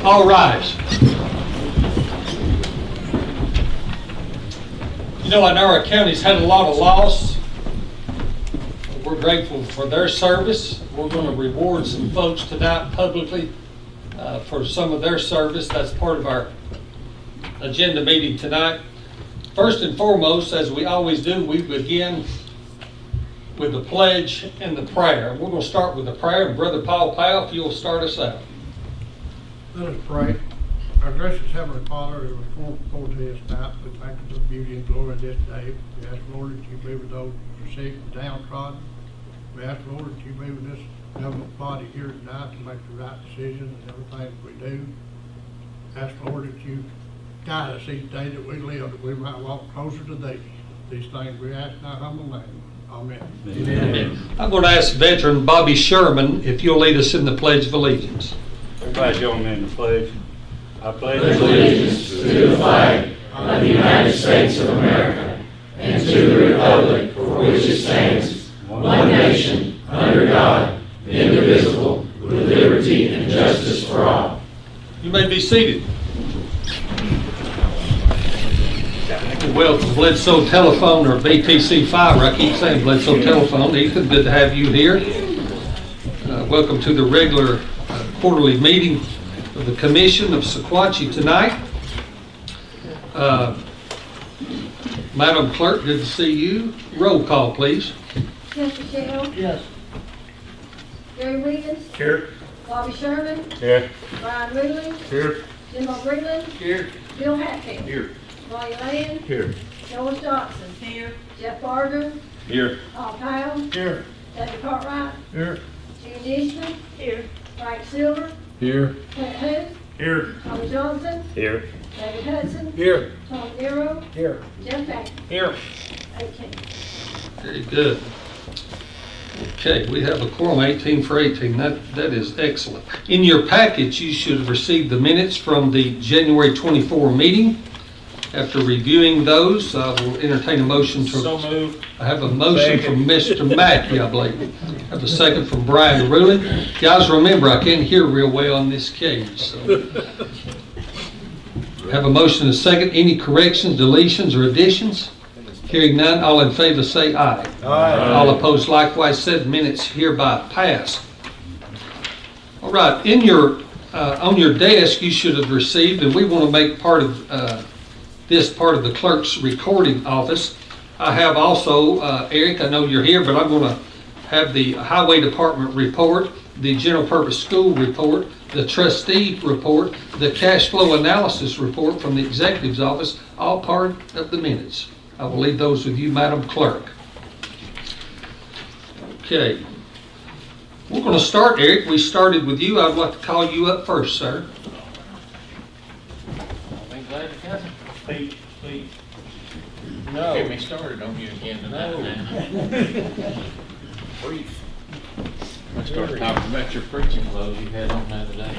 All rise. You know, I know our county's had a lot of loss. We're grateful for their service. We're going to reward some folks tonight publicly for some of their service. That's part of our agenda meeting tonight. First and foremost, as we always do, we begin with the pledge and the prayer. We're going to start with the prayer. Brother Paul Powell, if you'll start us out. Let us pray. Our gracious Heavenly Father, as we come forward to this night, we thank you for the beauty and glory of this day. We ask, Lord, that you be with those who are sick and downtrodden. We ask, Lord, that you be with this government body here tonight to make the right decisions in everything that we do. Ask, Lord, that you guide us each day that we live, that we might walk closer to thee. These things we ask in our humble name. Amen. Amen. I'm going to ask veteran Bobby Sherman if you'll lead us in the Pledge of Allegiance. Everybody join me in the pledge. I pledge allegiance to the flag of the United States of America and to the republic for which it stands, one nation, under God, indivisible, with liberty and justice for all. You may be seated. Welcome, Bledsoe Telephone, or BTC Fiber. I keep saying Bledsoe Telephone. Ethan, good to have you here. Welcome to the regular quarterly meeting of the Commission of Sequatchie tonight. Madam Clerk, good to see you. Roll call, please. Chester Shell. Yes. Gary Wiggins. Here. Bobby Sherman. Here. Brian Ruling. Here. Jim O'Brien. Here. Bill Hatfield. Here. Ronnie Land. Here. Joel Johnson. Here. Jeff Barger. Here. Paul Powell. Here. David Cartwright. Here. June Dishman. Here. Frank Silver. Here. Clint Hood. Here. Tommy Johnson. Here. David Hudson. Here. Tom Nero. Here. Jeff Patrick. Here. 18. Very good. Okay, we have a quorum 18 for 18. That is excellent. In your package, you should have received the minutes from the January 24 meeting. After reviewing those, I will entertain a motion to... So moved. I have a motion from Mr. Mackey, I believe. I have a second from Brian Ruling. Guys, remember, I can't hear real well on this cage. So. Have a motion and a second. Any corrections, deletions, or additions? Hearing none, all in favor say aye. Aye. All opposed likewise said. Minutes hereby pass. All right, in your on your desk you should have received, and we want to make part of this part of the clerk's recording office. I have also, Eric, I know you're here, but I'm going to have the Highway Department report, the General Purpose School report, the trustee report, the cash flow analysis report from the executive's office, all part of the minutes. I will leave those with you, Madam Clerk. Okay. We're going to start, Eric. We started with you. I'd like to call you up first, sir. I'll be glad to come. Speak, speak. No. Get me started on you again tonight now. Brief. I start talking about your preaching clothes you had on the other day.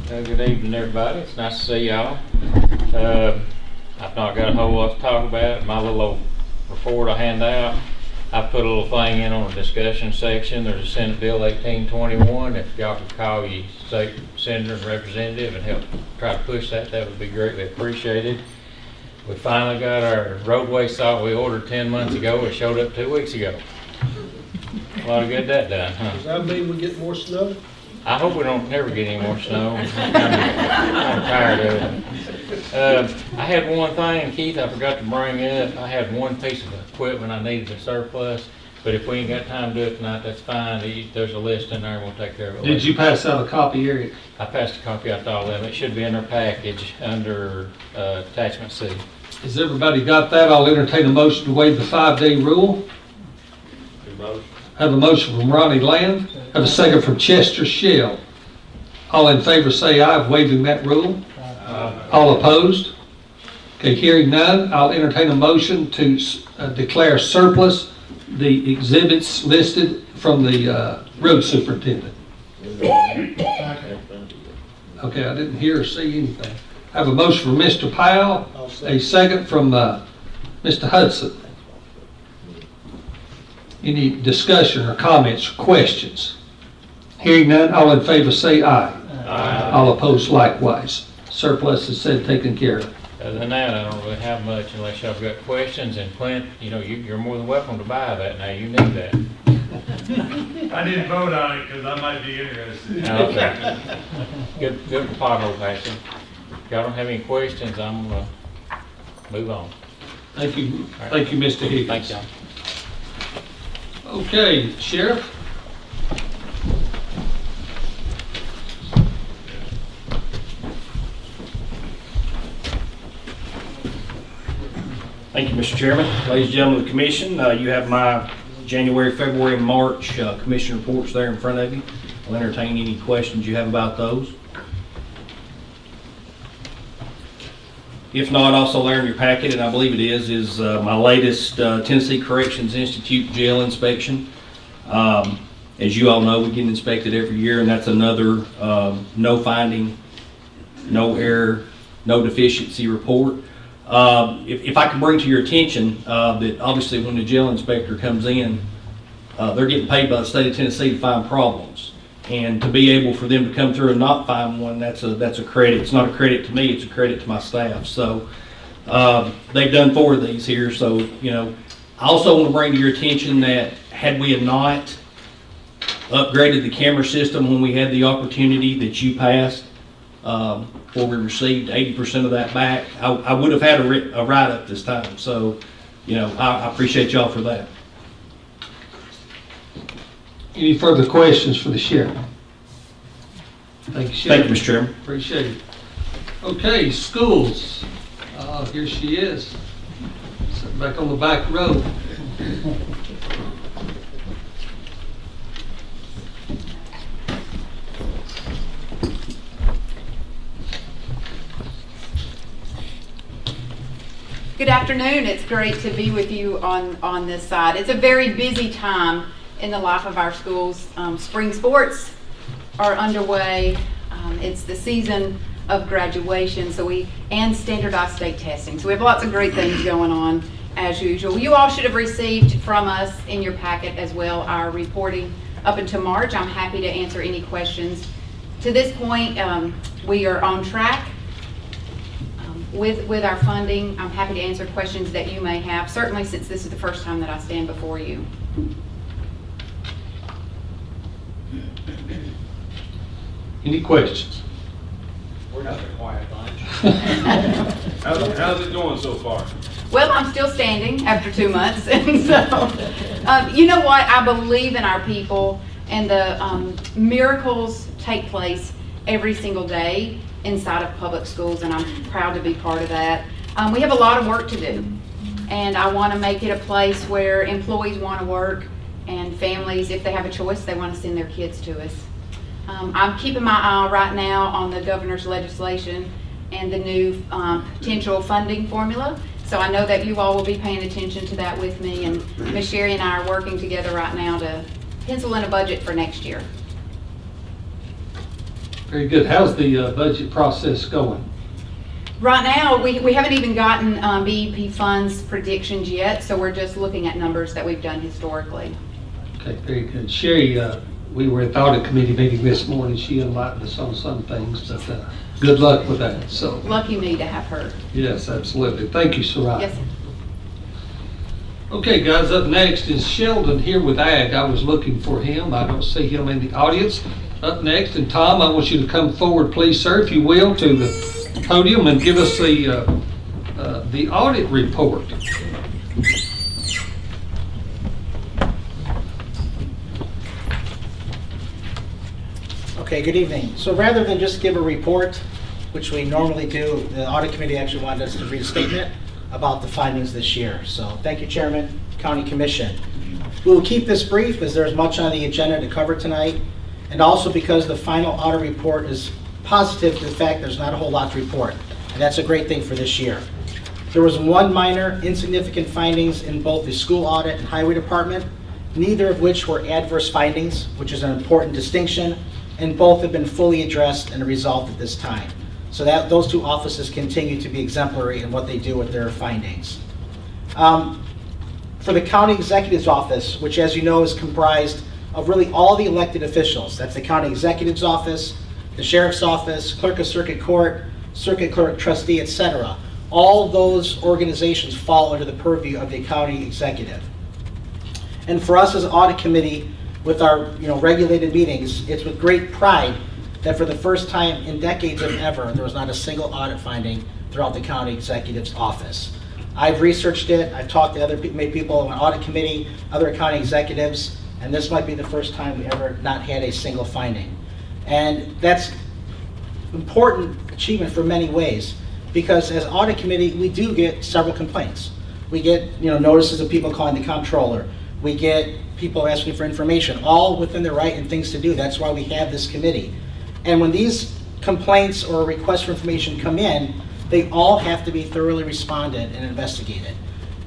Good evening, everybody. It's nice to see y'all. I've not got a whole lot to talk about. My little old report I hand out, I put a little thing in on the discussion section. There's a Senate Bill 1821. If y'all could call your state senator and representative and help try to push that, that would be greatly appreciated. We finally got our roadway salt we ordered 10 months ago. It showed up 2 weeks ago. A lot of good that done, huh? Does that mean we get more snow? I hope we don't never get any more snow. I'm tired of it. I had one thing, Keith, I forgot to bring up. I had one piece of equipment I needed to surplus, but if we ain't got time to do it tonight, that's fine. There's a list in there and we'll take care of it later. Did you pass out a copy, Eric? I passed a copy out to all of them. It should be in their package under attachment C. Has everybody got that? I'll entertain a motion to waive the 5-day rule. Have a motion from Ronnie Land. Have a second from Chester Shell. All in favor say aye of waiving that rule. All opposed? Okay, hearing none, I'll entertain a motion to declare surplus the exhibits listed from the road superintendent. Okay, I didn't hear or see anything. I have a motion from Mr. Powell, a second from Mr. Hudson. Any discussion or comments or questions? Hearing none, all in favor say aye. Aye. All opposed likewise. Surplus is said taken care of. Other than that, I don't really have much unless y'all got questions. And Clint, you know, you're more than welcome to buy that now. You need that. I didn't vote on it because I might be interested. Okay. Good pothole patching. If y'all don't have any questions, I'm gonna move on. Thank you. Thank you, Mr. Higgins. Thank y'all. Okay, Sheriff. Thank you, Mr. Chairman. Ladies and gentlemen of the Commission, you have my January, February, and March Commission reports there in front of you. I'll entertain any questions you have about those. If not, also there in your packet, and I believe it is my latest Tennessee Corrections Institute jail inspection. As you all know, we get inspected every year, and that's another no finding, no error, no deficiency report. If I could bring to your attention that obviously when the jail inspector comes in, they're getting paid by the state of Tennessee to find problems. And to be able for them to come through and not find one, that's a credit. It's not a credit to me, it's a credit to my staff. So they've done 4 of these here. So, you know, I also want to bring to your attention that had we not upgraded the camera system when we had the opportunity that you passed, where we received 80% of that back, I would have had a write-up this time. So, you know, I appreciate y'all for that. Any further questions for the sheriff? Thank you, Sheriff. Thank you, Mr. Chairman. Appreciate it. Okay, schools. Here she is. Sitting back on the back row. Good afternoon. It's great to be with you on this side. It's a very busy time in the life of our schools. Spring sports are underway. It's the season of graduation, and standardized state testing. So we have lots of great things going on as usual. You all should have received from us in your packet as well our reporting up until March. I'm happy to answer any questions. To this point, we are on track with our funding. I'm happy to answer questions that you may have, certainly since this is the first time that I stand before you. Any questions? We're not a quiet bunch. How's it going so far? Well, I'm still standing after 2 months, and so, you know what? I believe in our people, and the miracles take place every single day inside of public schools, and I'm proud to be part of that. We have a lot of work to do. And I want to make it a place where employees want to work and families, if they have a choice, they want to send their kids to us. I'm keeping my eye right now on the governor's legislation and the new potential funding formula. So I know that you all will be paying attention to that with me, and Ms. Sherry and I are working together right now to pencil in a budget for next year. Very good. How's the budget process going? Right now, we haven't even gotten BEP funds predictions yet, so we're just looking at numbers that we've done historically. Okay, very good. Sherry, we were at the audit committee meeting this morning. She enlightened us on some things, but good luck with that. So Lucky me to have her. yes, absolutely. Thank you, Sarai. Yes, sir. Okay, guys, up next is Sheldon here with Ag. I was looking for him. I don't see him in the audience. Up next, and Tom, I want you to come forward, please, sir, if you will, to the podium and give us the audit report. Okay, good evening. So rather than just give a report, which we normally do, the audit committee actually wanted us to read a statement about the findings this year. So thank you, Chairman, County Commission. We will keep this brief as there's much on the agenda to cover tonight, and also because the final audit report is positive to the fact there's not a whole lot to report, and that's a great thing for this year. There was one minor insignificant findings in both the school audit and highway department, neither of which were adverse findings, which is an important distinction, and both have been fully addressed and resolved at this time. So that those two offices continue to be exemplary in what they do with their findings. For the county executive's office, which as you know is comprised of really all the elected officials, that's the county executive's office, the sheriff's office, clerk of circuit court, circuit clerk trustee, etc. All those organizations fall under the purview of the county executive. And for us as an audit committee, with our regulated meetings, it's with great pride that for the first time in decades if ever, there was not a single audit finding throughout the county executive's office. I've researched it, I've talked to other people on the audit committee, other county executives, and this might be the first time we ever not had a single finding. And that's important achievement for many ways, because as audit committee, we do get several complaints. We get notices of people calling the comptroller. We get people asking for information, all within their right and things to do. That's why we have this committee. And when these complaints or requests for information come in, they all have to be thoroughly responded and investigated.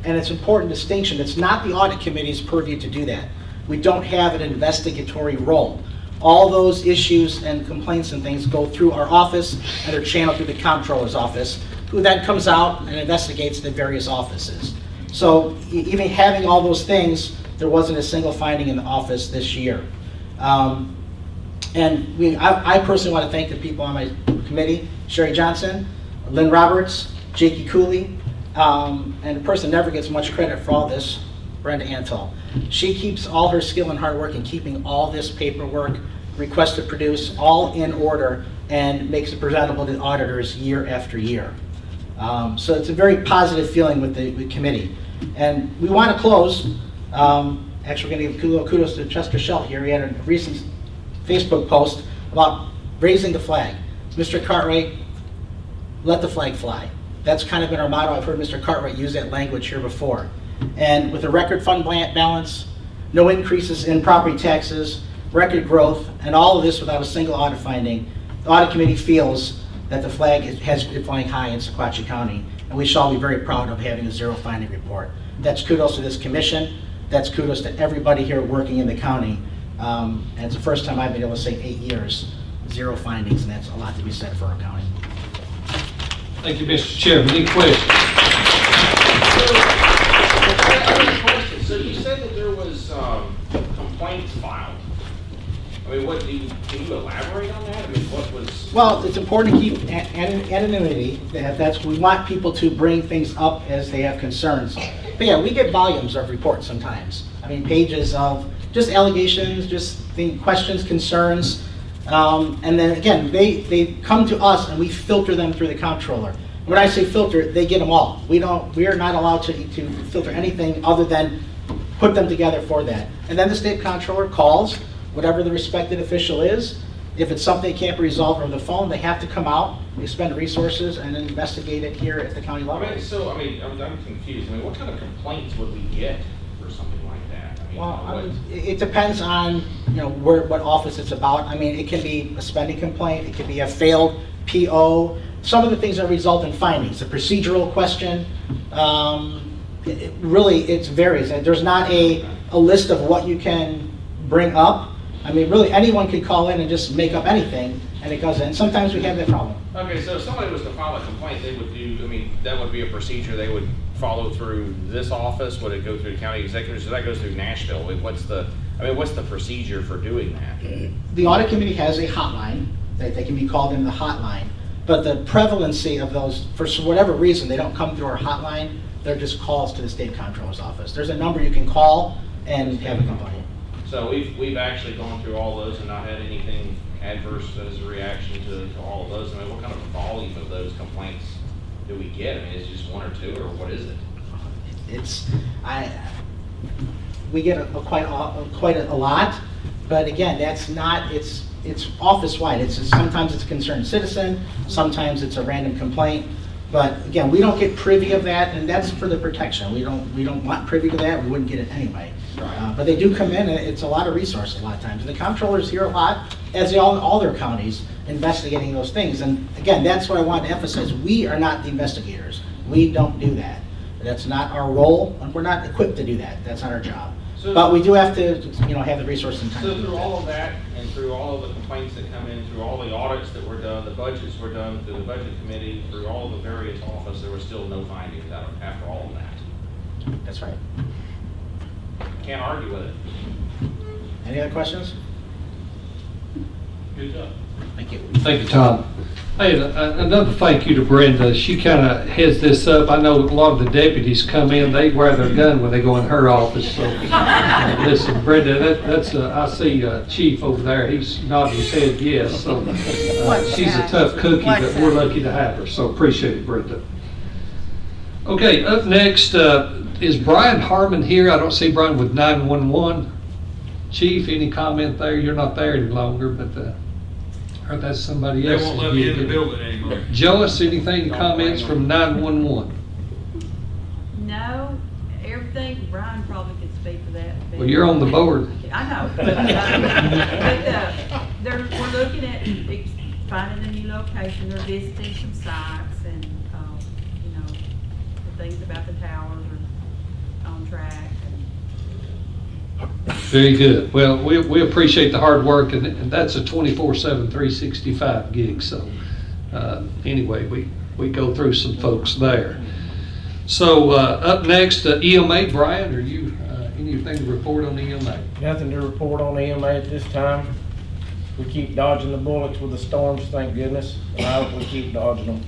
And it's an important distinction. It's not the audit committee's purview to do that. We don't have an investigatory role. All those issues and complaints and things go through our office and are channeled through the comptroller's office, who then comes out and investigates the various offices. So even having all those things, there wasn't a single finding in the office this year. And I personally want to thank the people on my committee, Sherry Johnson, Lynn Roberts, Jakey Cooley, and the person that never gets much credit for all this, Brenda Antal. She keeps all her skill and hard work in keeping all this paperwork, request to produce, all in order, and makes it presentable to auditors year after year. So it's a very positive feeling with the committee. And we want to close. Actually, we're going to give kudos to Chester Schelt here. He had a recent Facebook post about raising the flag. Mr. Cartwright, let the flag fly. That's kind of been our motto. I've heard Mr. Cartwright use that language here before. And with a record fund balance, no increases in property taxes, record growth, and all of this without a single audit finding, the audit committee feels that the flag has been flying high in Sequatchie County, and we shall be very proud of having a zero finding report. That's kudos to this commission. That's kudos to everybody here working in the county. And it's the first time I've been able to say 8 years, zero findings, and that's a lot to be said for our county. Thank you, Mr. Chairman. Any questions? So you said that there was complaints filed. I mean, can you elaborate on that? I mean, what was? Well, it's important to keep anonymity. We want people to bring things up as they have concerns. But yeah, we get volumes of reports sometimes. I mean, pages of just allegations, just questions, concerns. And then again, they come to us and we filter them through the comptroller. When I say filter, they get them all. We are not allowed to filter anything other than put them together for that. And then the state comptroller calls whatever the respected official is. If it's something that can't be resolved over the phone, they have to come out, expend resources, and investigate it here at the county level. I'm confused. I mean, what kind of complaints would we get for something like that? Well, it depends on, what office it's about. I mean, it can be a spending complaint, it could be a failed PO, some of the things that result in findings, a procedural question. It varies. There's not a list of what you can bring up. I mean, really, anyone could call in and just make up anything, and it goes in. Sometimes we have that problem. Okay, so if somebody was to file a complaint, they would that would be a procedure they would follow through this office? Would it go through the county executives? So that goes through Nashville. What's the procedure for doing that? The audit committee has a hotline that they can be called in the hotline, but the prevalency of those, for whatever reason, they don't come through our hotline. They're just calls to the state comptroller's office. There's a number you can call and have a complaint. So we've actually gone through all those and not had anything adverse as a reaction to all of those. I mean, what kind of volume of those complaints do we get? I mean, is it just one or two, or what is it? We get quite a lot, but again, that's not, it's office-wide. Sometimes it's a concerned citizen, sometimes it's a random complaint. But again, we don't get privy of that, and that's for the protection. We don't want privy to that. We wouldn't get it anyway. But they do come in, and it's a lot of resources a lot of times. And the comptroller's here a lot, as all their counties, investigating those things. And again, that's what I want to emphasize. We are not the investigators. We don't do that. That's not our role, and we're not equipped to do that. That's not our job. But we do have to, have the resources and time. So through all of that, and through all of the complaints that come in, through all the audits that were done, the budgets were done, through the budget committee, through all the various offices, there was still no findings after all of that. That's right. Can't argue with it. Any other questions? Good job. Thank you. Thank you, Tom. Hey, another thank you to Brenda. She kind of heads this up. I know a lot of the deputies come in, they wear their gun when they go in her office. So, listen, Brenda, I see Chief over there. He's nodding his head yes. So, she's a tough cookie, but we're lucky to have her. So, appreciate it, Brenda. Okay, up next is Brian Harmon here. I don't see Brian with 911. Chief, any comment there? You're not there any longer, but or that's somebody else. They won't let me in the building anymore. Joyce, anything, comments from 911? No, everything, Brian probably could speak for that. Well, you're on the board. I know, but we're looking at finding a new location, they're visiting some sites, and, the things about the towers are on track. Very good. Well, we appreciate the hard work, and that's a 24/7, 365 gig. So anyway, we go through some folks there. So up next, EMA. Brian, are you anything to report on EMA? Nothing to report on EMA at this time. We keep dodging the bullets with the storms, thank goodness, and I hope we keep dodging them.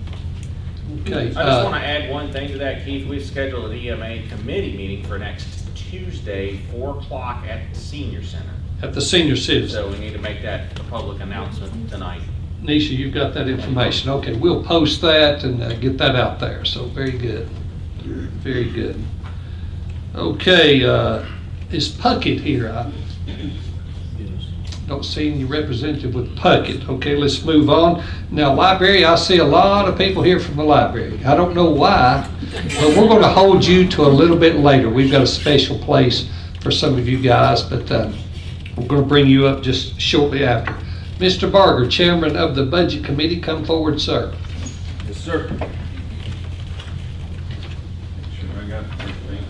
Okay. I just want to add one thing to that, Keith. We've scheduled an EMA committee meeting for next Tuesday, 4 o'clock at the Senior Center. At the Senior Citizen. So we need to make that a public announcement tonight. Nisha, you've got that information. Okay, we'll post that and get that out there. So very good. Very good. Okay, is Puckett here? I don't see any representative with Puckett. Okay, let's move on. Now, library, I see a lot of people here from the library. I don't know why, but we're going to hold you to a little bit later. We've got a special place for some of you guys, but we're going to bring you up just shortly after. Mr. Barger, Chairman of the Budget Committee, come forward, sir. Yes, sir. Make sure I got everything.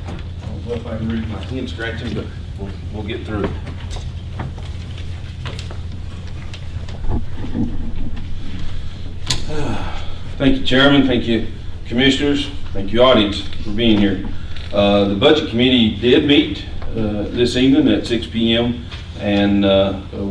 I don't know if I can read my hand scratching, but we'll get through it. Thank you, Chairman. Thank you, Commissioners. Thank you, audience, for being here. The Budget Committee did meet this evening at 6 p.m. and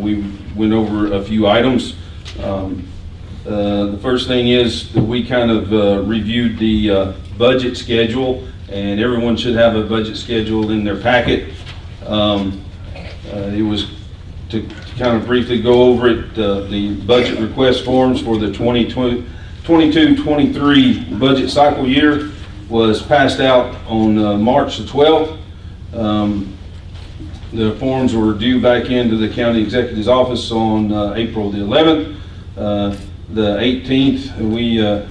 we went over a few items. The first thing is that we kind of reviewed the budget schedule, and everyone should have a budget schedule in their packet. It was to kind of briefly go over it, the budget request forms for the 22-23 budget cycle year was passed out on March the 12th. The forms were due back into the county executive's office on April the 11th. The 18th,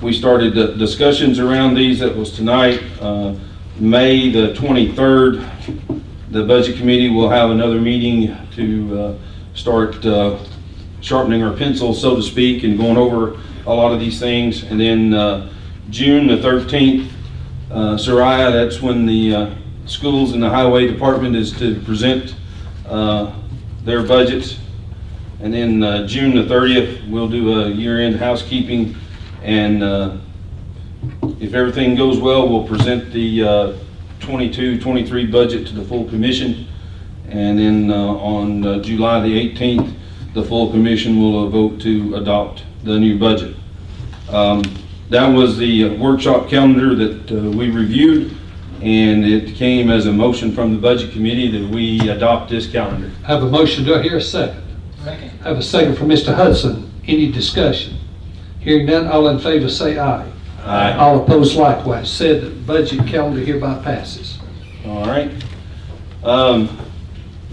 we started the discussions around these. That was tonight. May the 23rd, the budget committee will have another meeting to start sharpening our pencils, so to speak, and going over a lot of these things. And then June the 13th, Soraya, that's when the schools and the highway department is to present their budgets. And then June the 30th, we'll do a year-end housekeeping, and if everything goes well, we'll present the 22-23 budget to the full commission. And then on July the 18th, the full commission will vote to adopt the new budget. That was the workshop calendar that we reviewed, and it came as a motion from the budget committee that we adopt this calendar. I have a motion. Do I hear a second? Second. I have a second from Mr. Hudson. Any discussion? Hearing none, all in favor say aye. Aye. All opposed likewise. Said budget calendar hereby passes. All right.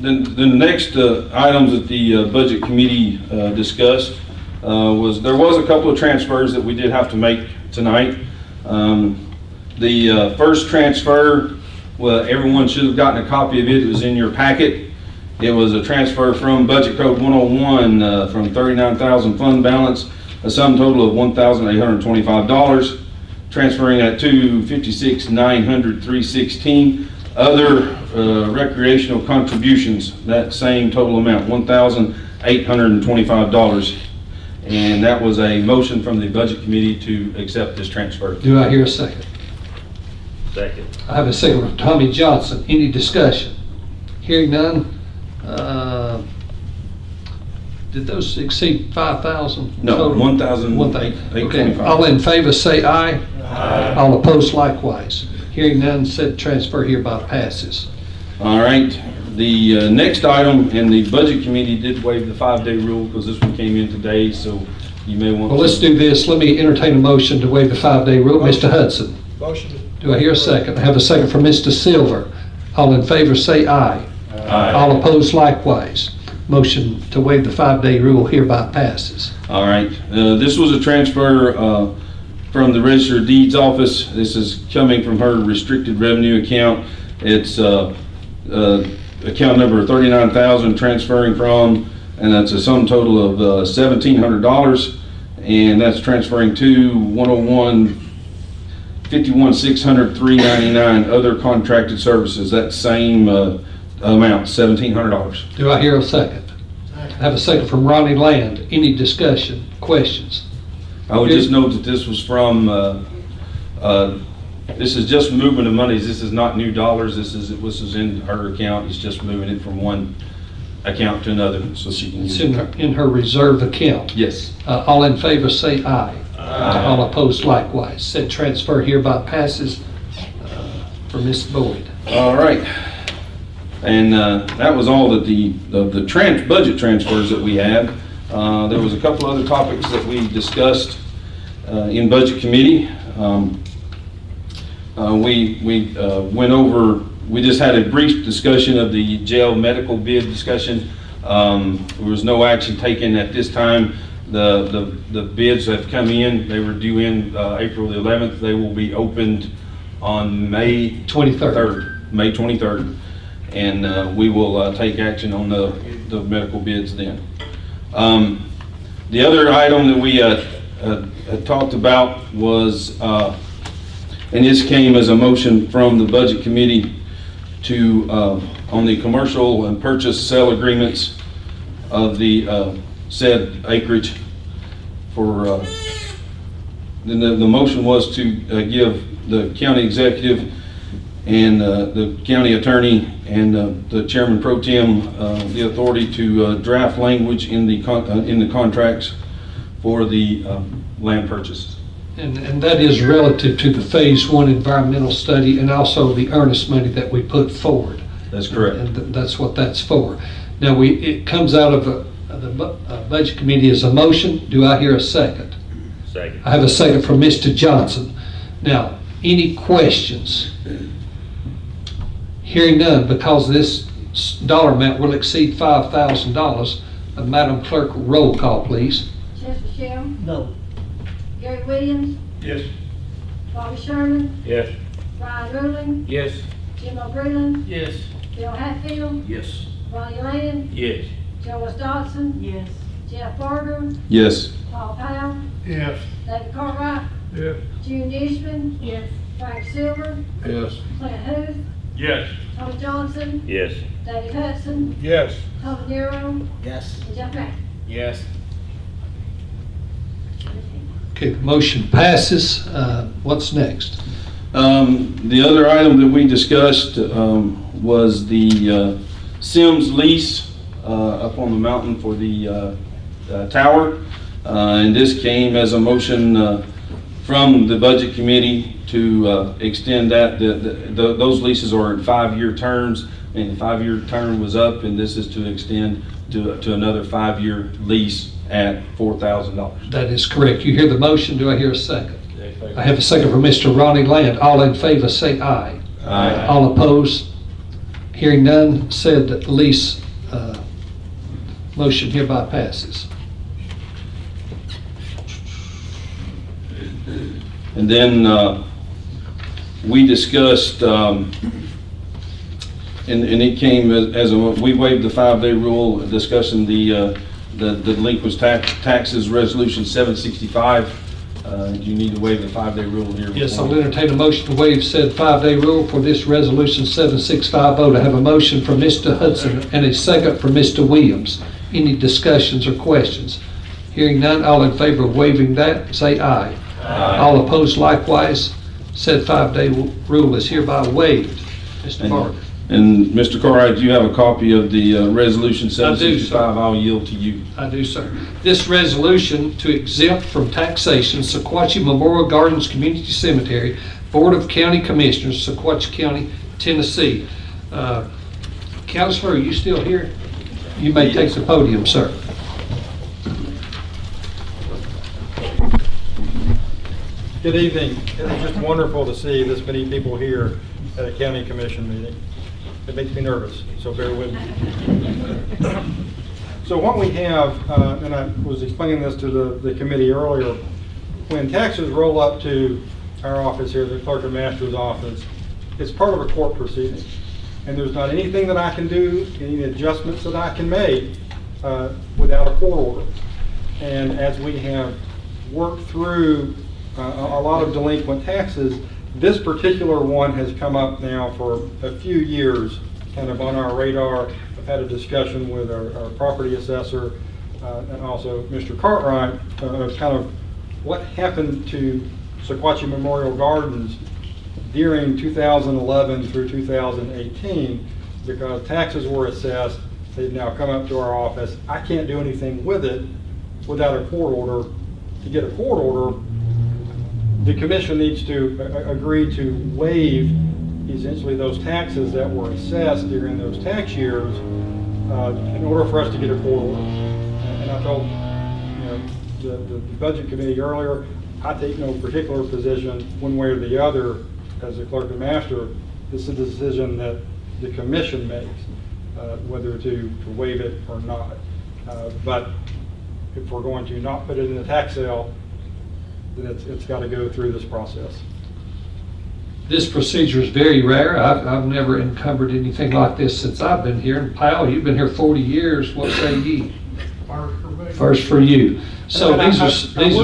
Then the next items that the budget committee discussed there was a couple of transfers that we did have to make tonight. The first transfer, well, everyone should have gotten a copy of it. It was in your packet. It was a transfer from Budget Code 101 from 39,000 fund balance, a sum total of $1,825, transferring that to 56,900,316. Other recreational contributions, that same total amount, $1,825. And that was a motion from the budget committee to accept this transfer. Do I hear a second? Second. I have a second from Tommy Johnson. Any discussion? Hearing none. Did those exceed 5,000? No, 1,825. Okay. All in favor say aye. Aye. All opposed likewise. Hearing none, said transfer hereby passes. All right. The next item, and the budget committee did waive the 5-day rule because this one came in today, so you may want to. Well, let's do this. Let me entertain a motion to waive the 5-day rule. Mr. Hudson. Motion. Do I hear a second? I have a second from Mr. Silver. All in favor say aye. Aye. All opposed likewise. Motion to waive the 5-day rule hereby passes. All right. This was a transfer from the Register of Deeds office. This is coming from her restricted revenue account. It's account number 39,000 transferring from, and that's a sum total of $1,700, and that's transferring to 101 51,600,399 other contracted services. That same amount, $1,700. Do I hear a second? I have a second from Ronnie Land. Any discussion, questions? I would just note that this was from, this is just movement of monies. This is not new dollars. This is in her account. It's just moving it from one account to another so she can use It's it. in her reserve account. Yes. All in favor say aye. Aye. All opposed likewise. Said transfer hereby passes for Ms. Boyd. All right. And that was all that the budget transfers that we had. There was a couple other topics that we discussed in budget committee. We went over, we just had a brief discussion of the jail medical bid discussion. There was no action taken at this time. The bids have come in. They were due in April the 11th. They will be opened on May 23rd. May 23rd. And we will take action on the medical bids then. The other item that we had talked about was, and this came as a motion from the budget committee to, on the commercial and purchase sale agreements of the said acreage for, the motion was to give the county executive and the county attorney and the chairman pro tem the authority to draft language in the contracts for the land purchases. And that is relative to the Phase 1 environmental study and also the earnest money that we put forward. That's correct. And that's what that's for. Now, it comes out of the budget committee as a motion. Do I hear a second? Second. I have a second from Mr. Johnson. Now, any questions? Hearing none, because this dollar amount will exceed $5,000, Madam Clerk, roll call, please. Chester Shell, No. Gary Williams, Yes. Bobby Sherman, Yes. Brian Ruling, Yes. Jim O'Brien, Yes. Bill Hatfield, Yes. Ronnie Land, Yes. Joe Dodson, Yes. Jeff Barger, Yes. Paul Powell, Yes. David Cartwright, Yes. June Eastman, Yes. Frank Silver, Yes. Clint Huth, Yes. Tommy Johnson, Yes. David Hudson, Yes. Tommy Nero, Yes. and Jeff Mack. Yes. Okay, the motion passes. What's next? The other item that we discussed was the Sims lease up on the mountain for the tower. And this came as a motion from the Budget Committee to extend that. Those leases are in 5-year terms, and the 5-year term was up, and this is to extend to another 5-year lease at $4,000. That is correct. You hear the motion. Do I hear a second? I have a second from Mr. Ronnie Land. All in favor say aye. Aye. All opposed? Hearing none, said lease motion hereby passes. And then we discussed, and it came as we waived the 5-day rule, discussing the delinquent taxes resolution 765. Do you need to waive the 5-day rule here? Yes, I'll entertain a motion to waive said 5-day rule for this resolution 7650. To have a motion from Mr. Hudson and a second from Mr. Williams. Any discussions or questions? Hearing none, all in favor of waiving that, say aye. Aye. All opposed likewise. Said 5-day rule is hereby waived. Mr. Barger. And Mr. Cartwright, do you have a copy of the resolution I do, 765? sir. I'll yield to you. I do, sir. This resolution to exempt from taxation Sequatchie Memorial Gardens Community Cemetery, Board of County Commissioners, Sequatchie County, Tennessee. Counselor, are you still here? You may take the podium, sir. Good evening. It is just wonderful to see this many people here at a county commission meeting. It makes me nervous, so bear with me. So what we have, and I was explaining this to the committee earlier, when taxes roll up to our office here, the clerk and master's office, it's part of a court proceeding. And there's not anything that I can do, any adjustments that I can make without a court order. And as we have worked through a lot of delinquent taxes, this particular one has come up now for a few years, kind of on our radar. I've had a discussion with our property assessor and also Mr. Cartwright of kind of what happened to Sequatchie Memorial Gardens during 2011 through 2018, because taxes were assessed. They've now come up to our office. I can't do anything with it without a court order. To get a court order, the commission needs to agree to waive essentially those taxes that were assessed during those tax years in order for us to get a court order. And I told the budget committee earlier, I take no particular position one way or the other as the clerk and master. This is a decision that the commission makes, whether to waive it or not. But if we're going to not put it in the tax sale, then it's got to go through this process. This procedure is very rare. I've never encumbered anything like this since I've been here. And Powell, you've been here 40 years. What say ye? First for you. So these are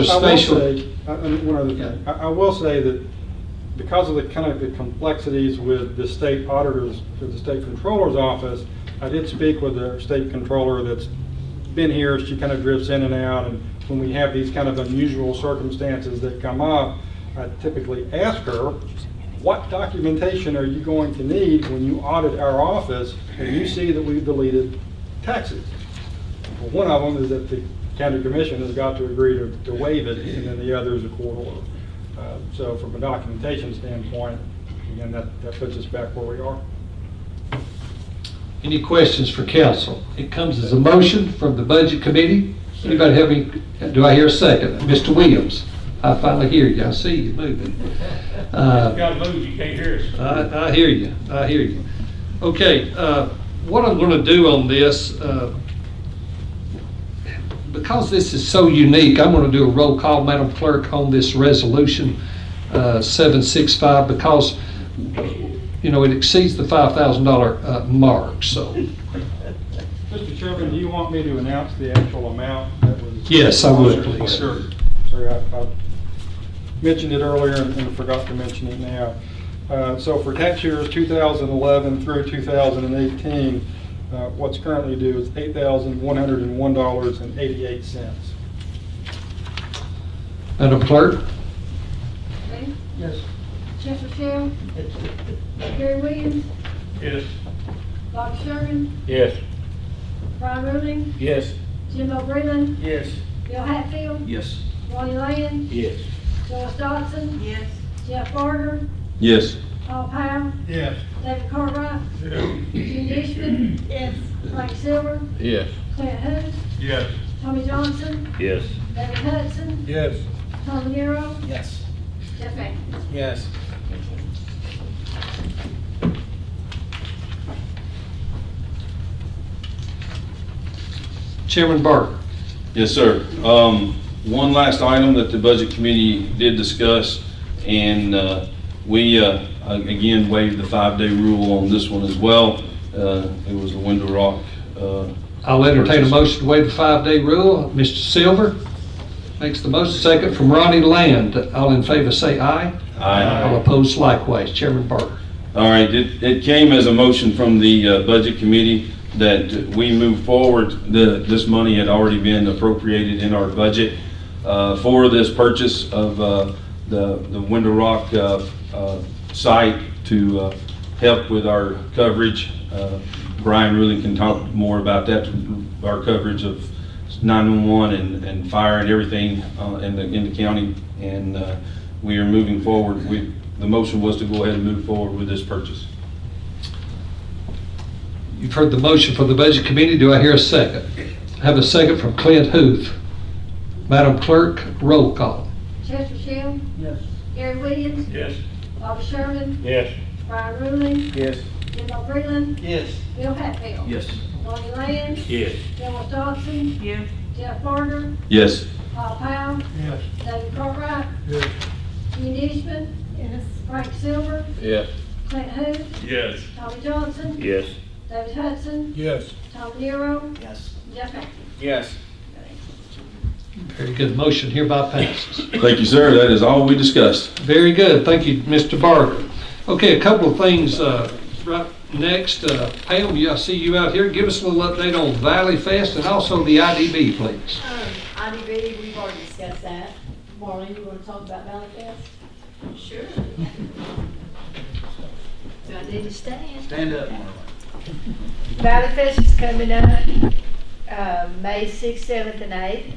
special. One other thing. I will say that because of the kind of the complexities with the state auditors, with the state controller's office, I did speak with the state controller that's been here. She kind of drifts in and out, and when we have these kind of unusual circumstances that come up, I typically ask her, what documentation are you going to need when you audit our office and you see that we've deleted taxes? Well, one of them is that the county commission has got to agree to waive it, and then the other is a court order. So from a documentation standpoint, again, that puts us back where we are. Any questions for council? It comes as a motion from the budget committee. Anybody have any? Do I hear a second? Mr. Williams, I finally hear you. I see you moving. You gotta move, you can't hear us. I hear you. I hear you. Okay, what I'm gonna do on this, because this is so unique, I'm gonna do a roll call, Madam Clerk, on this resolution 765, because, you know, it exceeds the $5,000 mark, so. Mr. Chairman, do you want me to announce the actual amount that was? Yes, I would, please. Sure. Sorry, I mentioned it earlier and forgot to mention it now. So for tax years 2011 through 2018, what's currently due is $8,101.88. Madam Clerk? Okay. Yes. Jeff Rochelle. Gary Williams. Yes. Bobby Sherman. Yes. Brian Ruling. Yes. Jim O'Brien. Yes. Bill Hatfield. Yes. Ronnie Land. Yes. Joyce Dodson. Yes. Jeff Barger. Yes. Paul Powell. Yes. David Cartwright. Gene Dishman. Yes. Frank Silver. Yes. Clint Hughes. Yes. Tommy Johnson. Yes. David Hudson. Yes. Tom Nero. Yes. Jeff Atkins. Yes. Chairman Barker? Yes, sir. One last item that the Budget Committee did discuss, and we, again, waived the 5-day rule on this one as well. It was the Window Rock. I'll entertain a motion to waive the 5-day rule. Mr. Silver makes the motion, second from Ronnie Land. All in favor say aye. Aye. All opposed likewise. Chairman Barker? All right, it came as a motion from the Budget Committee that we move forward. This money had already been appropriated in our budget for this purchase of the Window Rock site to help with our coverage. Brian really can talk more about that, our coverage of 911 and fire and everything in the county. And we are moving forward. The motion was to go ahead and move forward with this purchase. You've heard the motion from the Budget Committee. Do I hear a second? I have a second from Clint Huth. Madam Clerk, roll call. Jeff Rochelle. Yes. Gary Williams. Yes. Bobby Sherman. Yes. Brian Ruling. Yes. Jim O'Brien. Yes. Bill Hatfield. Yes. Ronnie Land. Yes. Joyce Dodson. Yes. Jeff Barger. Yes. Paul Powell. Yes. David Cartwright. Yes. Gene Dishman. Yes. Frank Silver. Yes. Clint Hughes. Yes. Tommy Johnson. Yes. David Hudson. Yes. Tom Nero. Yes. Jeff Atkins. Yes. Very good. Motion hereby passes. Thank you, sir. That is all we discussed. Very good. Thank you, Mr. Barker. Okay, a couple of things right next. Pam, I see you out here. Give us a little update on Valley Fest and also the IDB, please. IDB, we've already discussed that. Marlene, you want to talk about Valley Fest? Sure. Do I need to stand? Stand up, Marlon. Valley Fest is coming up, May 6th, 7th, and 8th.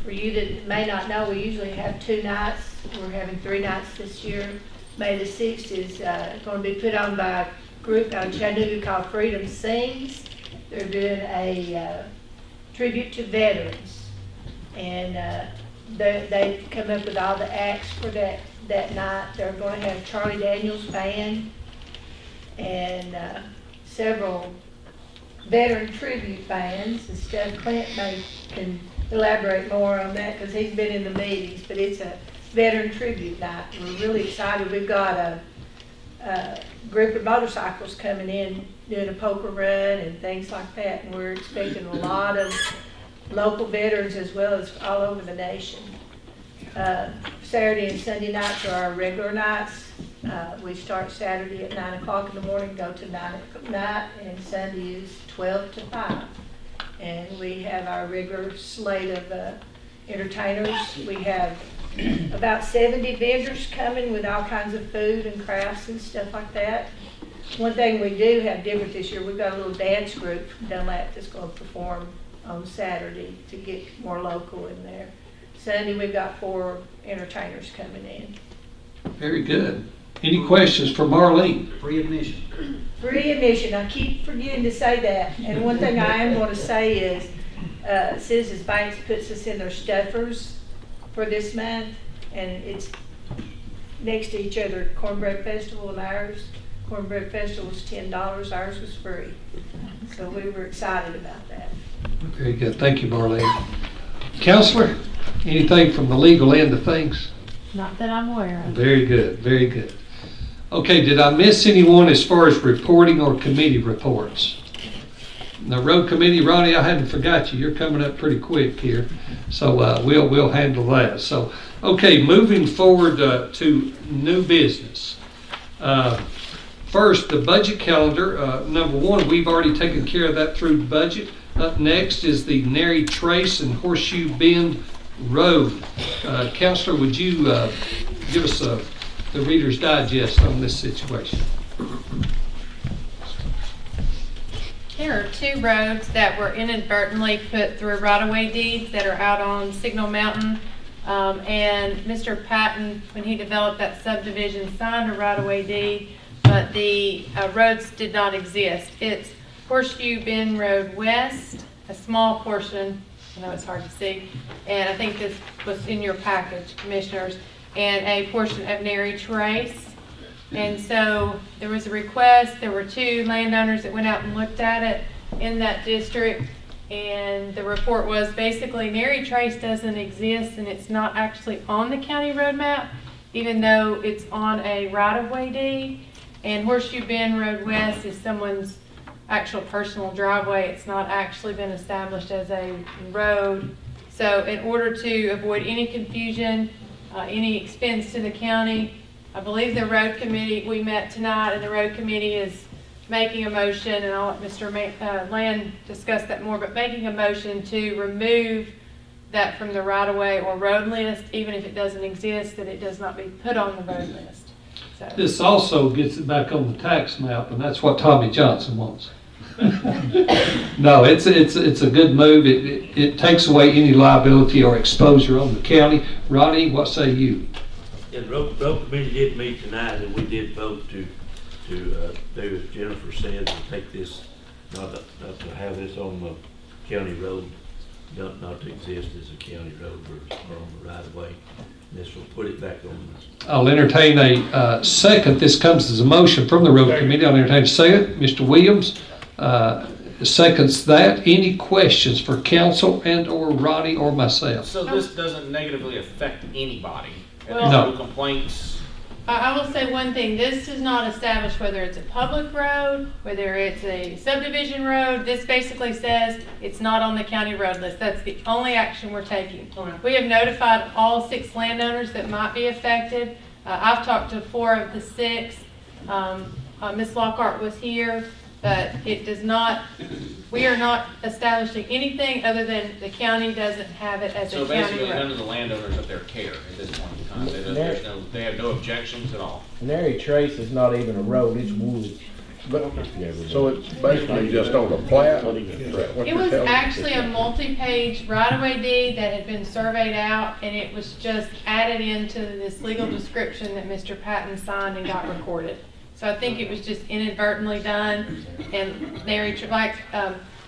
For you that may not know, we usually have 2 nights. We're having 3 nights this year. May the 6th is going to be put on by a group out of Chattanooga called Freedom Sings. They're doing a tribute to veterans. And they come up with all the acts for that night. They're going to have Charlie Daniels Band and several veteran tribute bands and stuff. Clint can elaborate more on that because he's been in the meetings, but it's a veteran tribute night. We're really excited. We've got a group of motorcycles coming in doing a poker run and things like that, and we're expecting a lot of local veterans as well as all over the nation. Saturday and Sunday nights are our regular nights. We start Saturday at 9 o'clock in the morning, go to 9 at night, and Sunday is 12 to 5. And we have our regular slate of entertainers. We have about 70 vendors coming with all kinds of food and crafts and stuff like that. One thing we do have different this year, we've got a little dance group from Dunlap that's going to perform on Saturday to get more local in there. Sunday, we've got 4 entertainers coming in. Very good. Any questions for Marlene? Free admission. Free admission, I keep forgetting to say that. And one thing I am going to say is, Citizens Banks puts us in their stuffers for this month, and it's next to each other, Cornbread Festival and ours. Cornbread Festival was $10, ours was free. So we were excited about that. Very good. Thank you, Marlene. Counselor, anything from the legal end of things? Not that I'm aware of. Very good, very good. Okay, did I miss anyone as far as reporting or committee reports? The road committee, Ronnie, I hadn't forgot you. You're coming up pretty quick here. So we'll handle that. So, okay, moving forward to new business. First, the budget calendar. Number one, we've already taken care of that through the budget. Up next is the Nary Trace and Horseshoe Bend Road. Counselor, would you give us the Reader's Digest on this situation? There are two roads that were inadvertently put through right-of-way deeds that are out on Signal Mountain. And Mr. Patton, when he developed that subdivision, signed a right-of-way deed, but the roads did not exist. It's Horseshoe Bend Road West, a small portion, I know it's hard to see, and I think this was in your package, Commissioners, and a portion of Nary Trace. And so there was a request, there were two landowners that went out and looked at it in that district, and the report was basically Nary Trace doesn't exist and it's not actually on the county road map, even though it's on a right-of-way deed. And Horseshoe Bend Road West is someone's actual personal driveway. It's not actually been established as a road. So in order to avoid any confusion, any expense to the county, I believe the road committee, we met tonight, and the road committee is making a motion, and I'll let Mr. Land discuss that more, but making a motion to remove that from the right-of-way or road list, even if it doesn't exist, that it does not be put on the road list. So. This also gets it back on the tax map, and that's what Tommy Johnson wants. No, it's a good move. It takes away any liability or exposure on the county. Ronnie, what say you? Yeah, the road committee did meet tonight, and we did vote to do as Jennifer said, to take this, not to have this on the county road, not to exist as a county road or on the right of way. This will put it back on this. I'll entertain a second. This comes as a motion from the road committee. I'll entertain a second. Mr. Williams seconds that. Any questions for council and or Ronnie or myself? So this doesn't negatively affect anybody? Well, no complaints? I will say one thing. This does not establish whether it's a public road, whether it's a subdivision road. This basically says it's not on the county road list. That's the only action we're taking. Okay. We have notified all 6 landowners that might be affected. I've talked to 4 of the 6. Ms. Lockhart was here, but it does not, we are not establishing anything other than the county doesn't have it as a county road. So basically none of the landowners up there care at this point in time. They have no objections at all. Nary Trace is not even a road, it's woods. So it's basically just on the plat? It was actually a multi-page right-of-way deed that had been surveyed out, and it was just added into this legal description that Mr. Patton signed and got recorded. So I think it was just inadvertently done, and Nary, like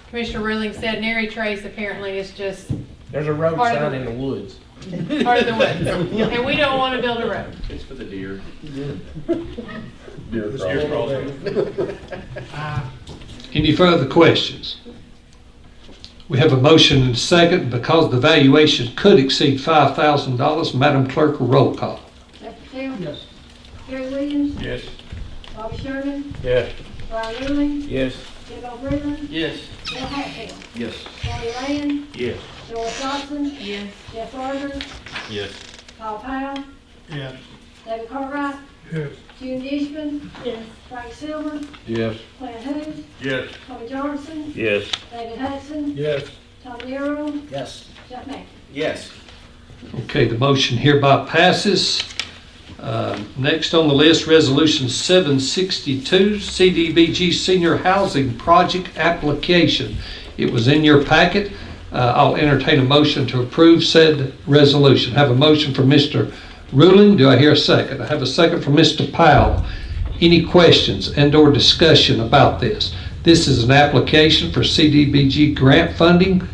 Commissioner Ruling said, Nary Trace apparently is just there's a road sign in the woods. Part of the woods, and we don't want to build a road. It's for the deer. Any further questions? We have a motion and a second. Because the valuation could exceed $5,000, Madam Clerk, a roll call. Jeff Patel? Yes. Gary Williams? Yes. Bobby Sherman? Yes. Brian Ruling? Yes. Jim O'Brien? Yes. Bill Hatfield? Yes. Bonnie Land? Yes. Joel Johnson? Yes. Jeff Arthur? Yes. Paul Powell? Yes. David Cartwright? Yes. June Ishman? Yes. Frank Silver? Yes. Glenn Hughes? Yes. Tommy Johnson? Yes. David Hudson? Yes. Tom Nero? Yes. Jeff Mack? Yes. Okay, the motion hereby passes. Next on the list, Resolution 762, CDBG Senior Housing Project Application. It was in your packet. I'll entertain a motion to approve said resolution. Have a motion from Mr. Ruling. Do I hear a second? I have a second from Mr. Powell. Any questions and or discussion about this? This is an application for CDBG grant funding.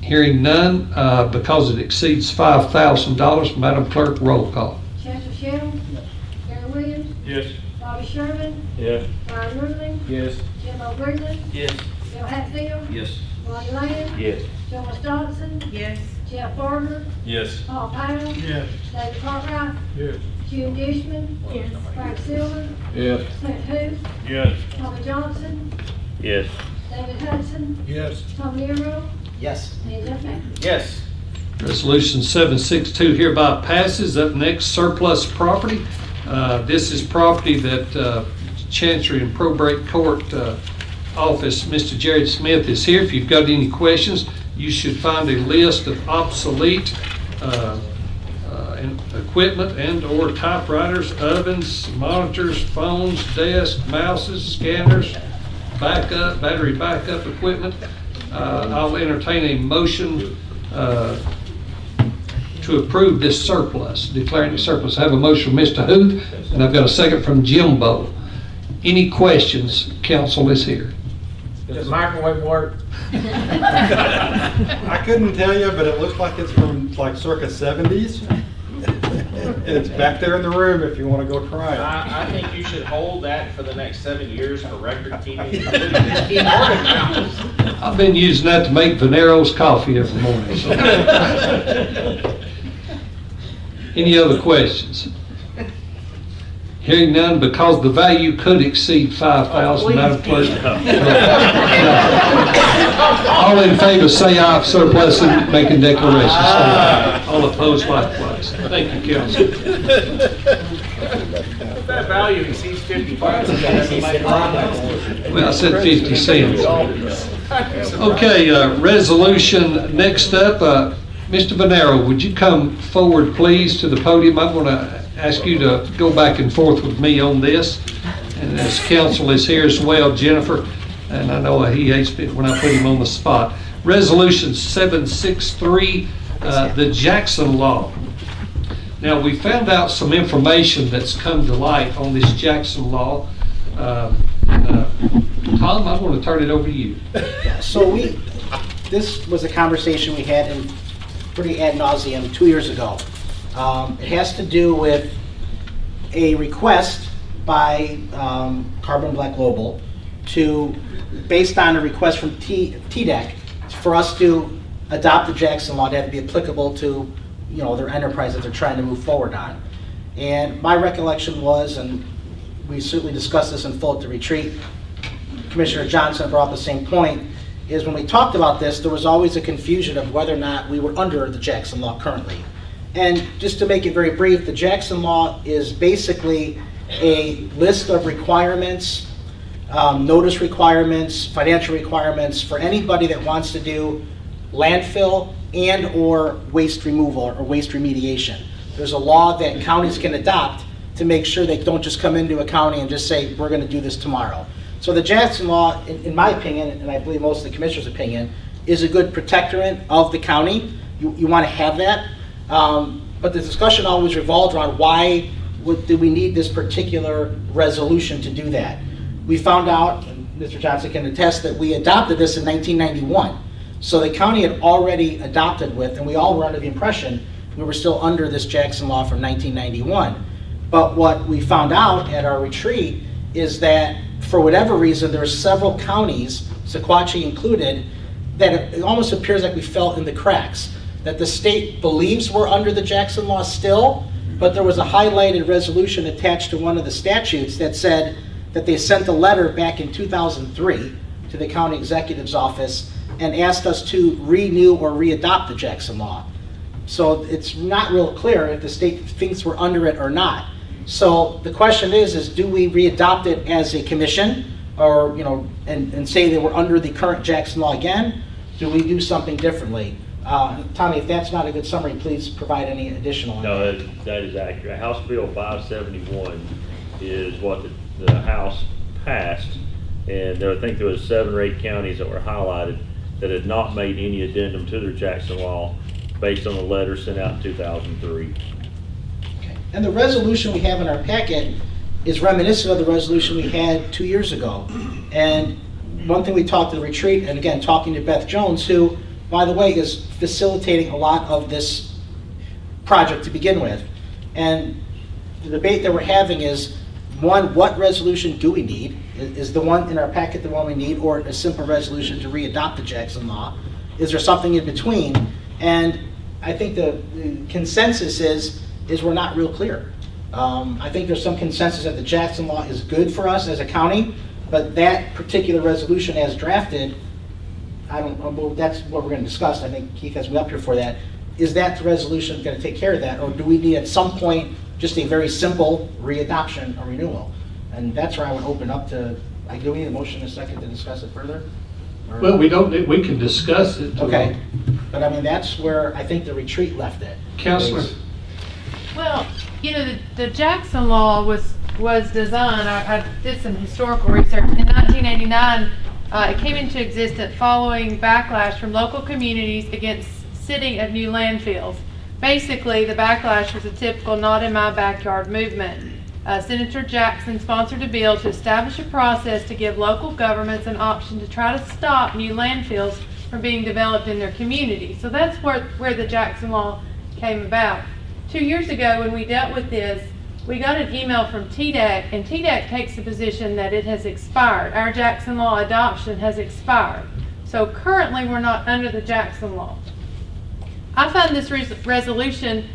Hearing none, because it exceeds $5,000, Madam Clerk, roll call. Chester Cheryl? Gary Yeah. Brian Ruling, Yes. Jim O'Greeley, Yes. Bill Hatfield, Yes. Ronnie Land, Yes. Joyce Johnson, yes, Jeff Barber, Yes. Paul Powell, Yes. David Cartwright, Yes. Jim Dishman, yes, Frank Silver, Yes. Clint Hoop, Yes. Tommy Johnson, Yes. David Hudson, Yes. Tom Nero, Yes. and Jeff Hammond. Yes. Resolution 762 hereby passes. Up next, surplus property. This is property that Chancery and Probate Court Office, Mr. Jared Smith is here. If you've got any questions, you should find a list of obsolete equipment and/or typewriters, ovens, monitors, phones, desks, mouses, scanners, battery backup equipment. I'll entertain a motion to approve this surplus, declaring it surplus. I have a motion from Mr. Huth, and I've got a second from Jimbo. Any questions? Council is here. Does the microwave work? I couldn't tell you, but it looks like it's from like circa 70s. It's back there in the room if you want to go try it. I think you should hold that for the next 7 years for record keeping. I've been using that to make Venero's coffee every morning. So. Any other questions? Hearing none, because the value could exceed $5,000, Madam Clerk. All in favor say aye, surplus and making declarations. All opposed likewise. Thank you, Council. If that value exceeds 50 bucks, Well, I said 50 cents. Okay, resolution next up. Mr. Venero, would you come forward, please, to the podium? I'm going to ask you to go back and forth with me on this. And as council is here as well, Jennifer, and I know he hates it when I put him on the spot. Resolution 763, the Jackson Law. Now, we found out some information that's come to light on this Jackson Law. Tom, I want to turn it over to you. So this was a conversation we had in pretty ad nauseum 2 years ago. It has to do with a request by Carbon Black Global based on a request from TDEC for us to adopt the Jackson Law to have to be applicable to their enterprise that they're trying to move forward on. And my recollection was, and we certainly discussed this in full at the retreat, Commissioner Johnson brought up the same point, is when we talked about this, there was always a confusion of whether or not we were under the Jackson Law currently. And just to make it very brief, the Jackson Law is basically a list of requirements, notice requirements, financial requirements for anybody that wants to do landfill and or waste removal or waste remediation. There's a law that counties can adopt to make sure they don't just come into a county and just say, we're going to do this tomorrow. So the Jackson Law, in my opinion, and I believe most of the commissioner's opinion, is a good protectorate of the county. You want to have that. But the discussion always revolved around why do we need this particular resolution to do that. We found out, and Mr. Johnson can attest, that we adopted this in 1991. So the county had already adopted with, and we all were under the impression we were still under this Jackson Law from 1991. But what we found out at our retreat is that for whatever reason, there are several counties, Sequatchie included, that it almost appears like we fell in the cracks. That the state believes we're under the Jackson Law still, but there was a highlighted resolution attached to one of the statutes that said that they sent a letter back in 2003 to the county executive's office and asked us to renew or readopt the Jackson Law. So it's not real clear if the state thinks we're under it or not. So the question is do we readopt it as a commission, or and say that we're under the current Jackson Law again? Do we do something differently? Tommy, if that's not a good summary, please provide any additional. No, that is accurate. House Bill 571 is what the House passed, and I think there was 7 or 8 counties that were highlighted that had not made any addendum to their Jackson Law based on the letter sent out in 2003. Okay. And the resolution we have in our packet is reminiscent of the resolution we had 2 years ago. And one thing we talked at the retreat, and again, talking to Beth Jones, who, by the way, is facilitating a lot of this project to begin with. And the debate that we're having is, one, what resolution do we need? Is the one in our packet the one we need, or a simple resolution to re-adopt the Jackson Law? Is there something in between? And I think the consensus is we're not real clear. I think there's some consensus that the Jackson Law is good for us as a county, but that particular resolution as drafted, I don't know, well, that's what we're going to discuss. I think Keith has me up here for that. Is that resolution going to take care of that, or do we need at some point just a very simple readoption or renewal? And that's where I would open up to, do we need a motion in a second to discuss it further? Or- Well, we can discuss it. Okay, but I mean, that's where I think the retreat left it. Counselor? Well, you know, the Jackson Law was designed, I did some historical research. In 1989, it came into existence following backlash from local communities against sitting of new landfills. Basically, the backlash was a typical not in my backyard movement. Senator Jackson sponsored a bill to establish a process to give local governments an option to try to stop new landfills from being developed in their community. So that's where the Jackson Law came about. 2 years ago, when we dealt with this, we got an email from TDEC, and TDEC takes the position that it has expired. Our Jackson Law adoption has expired. So currently, we're not under the Jackson Law. I find this resolution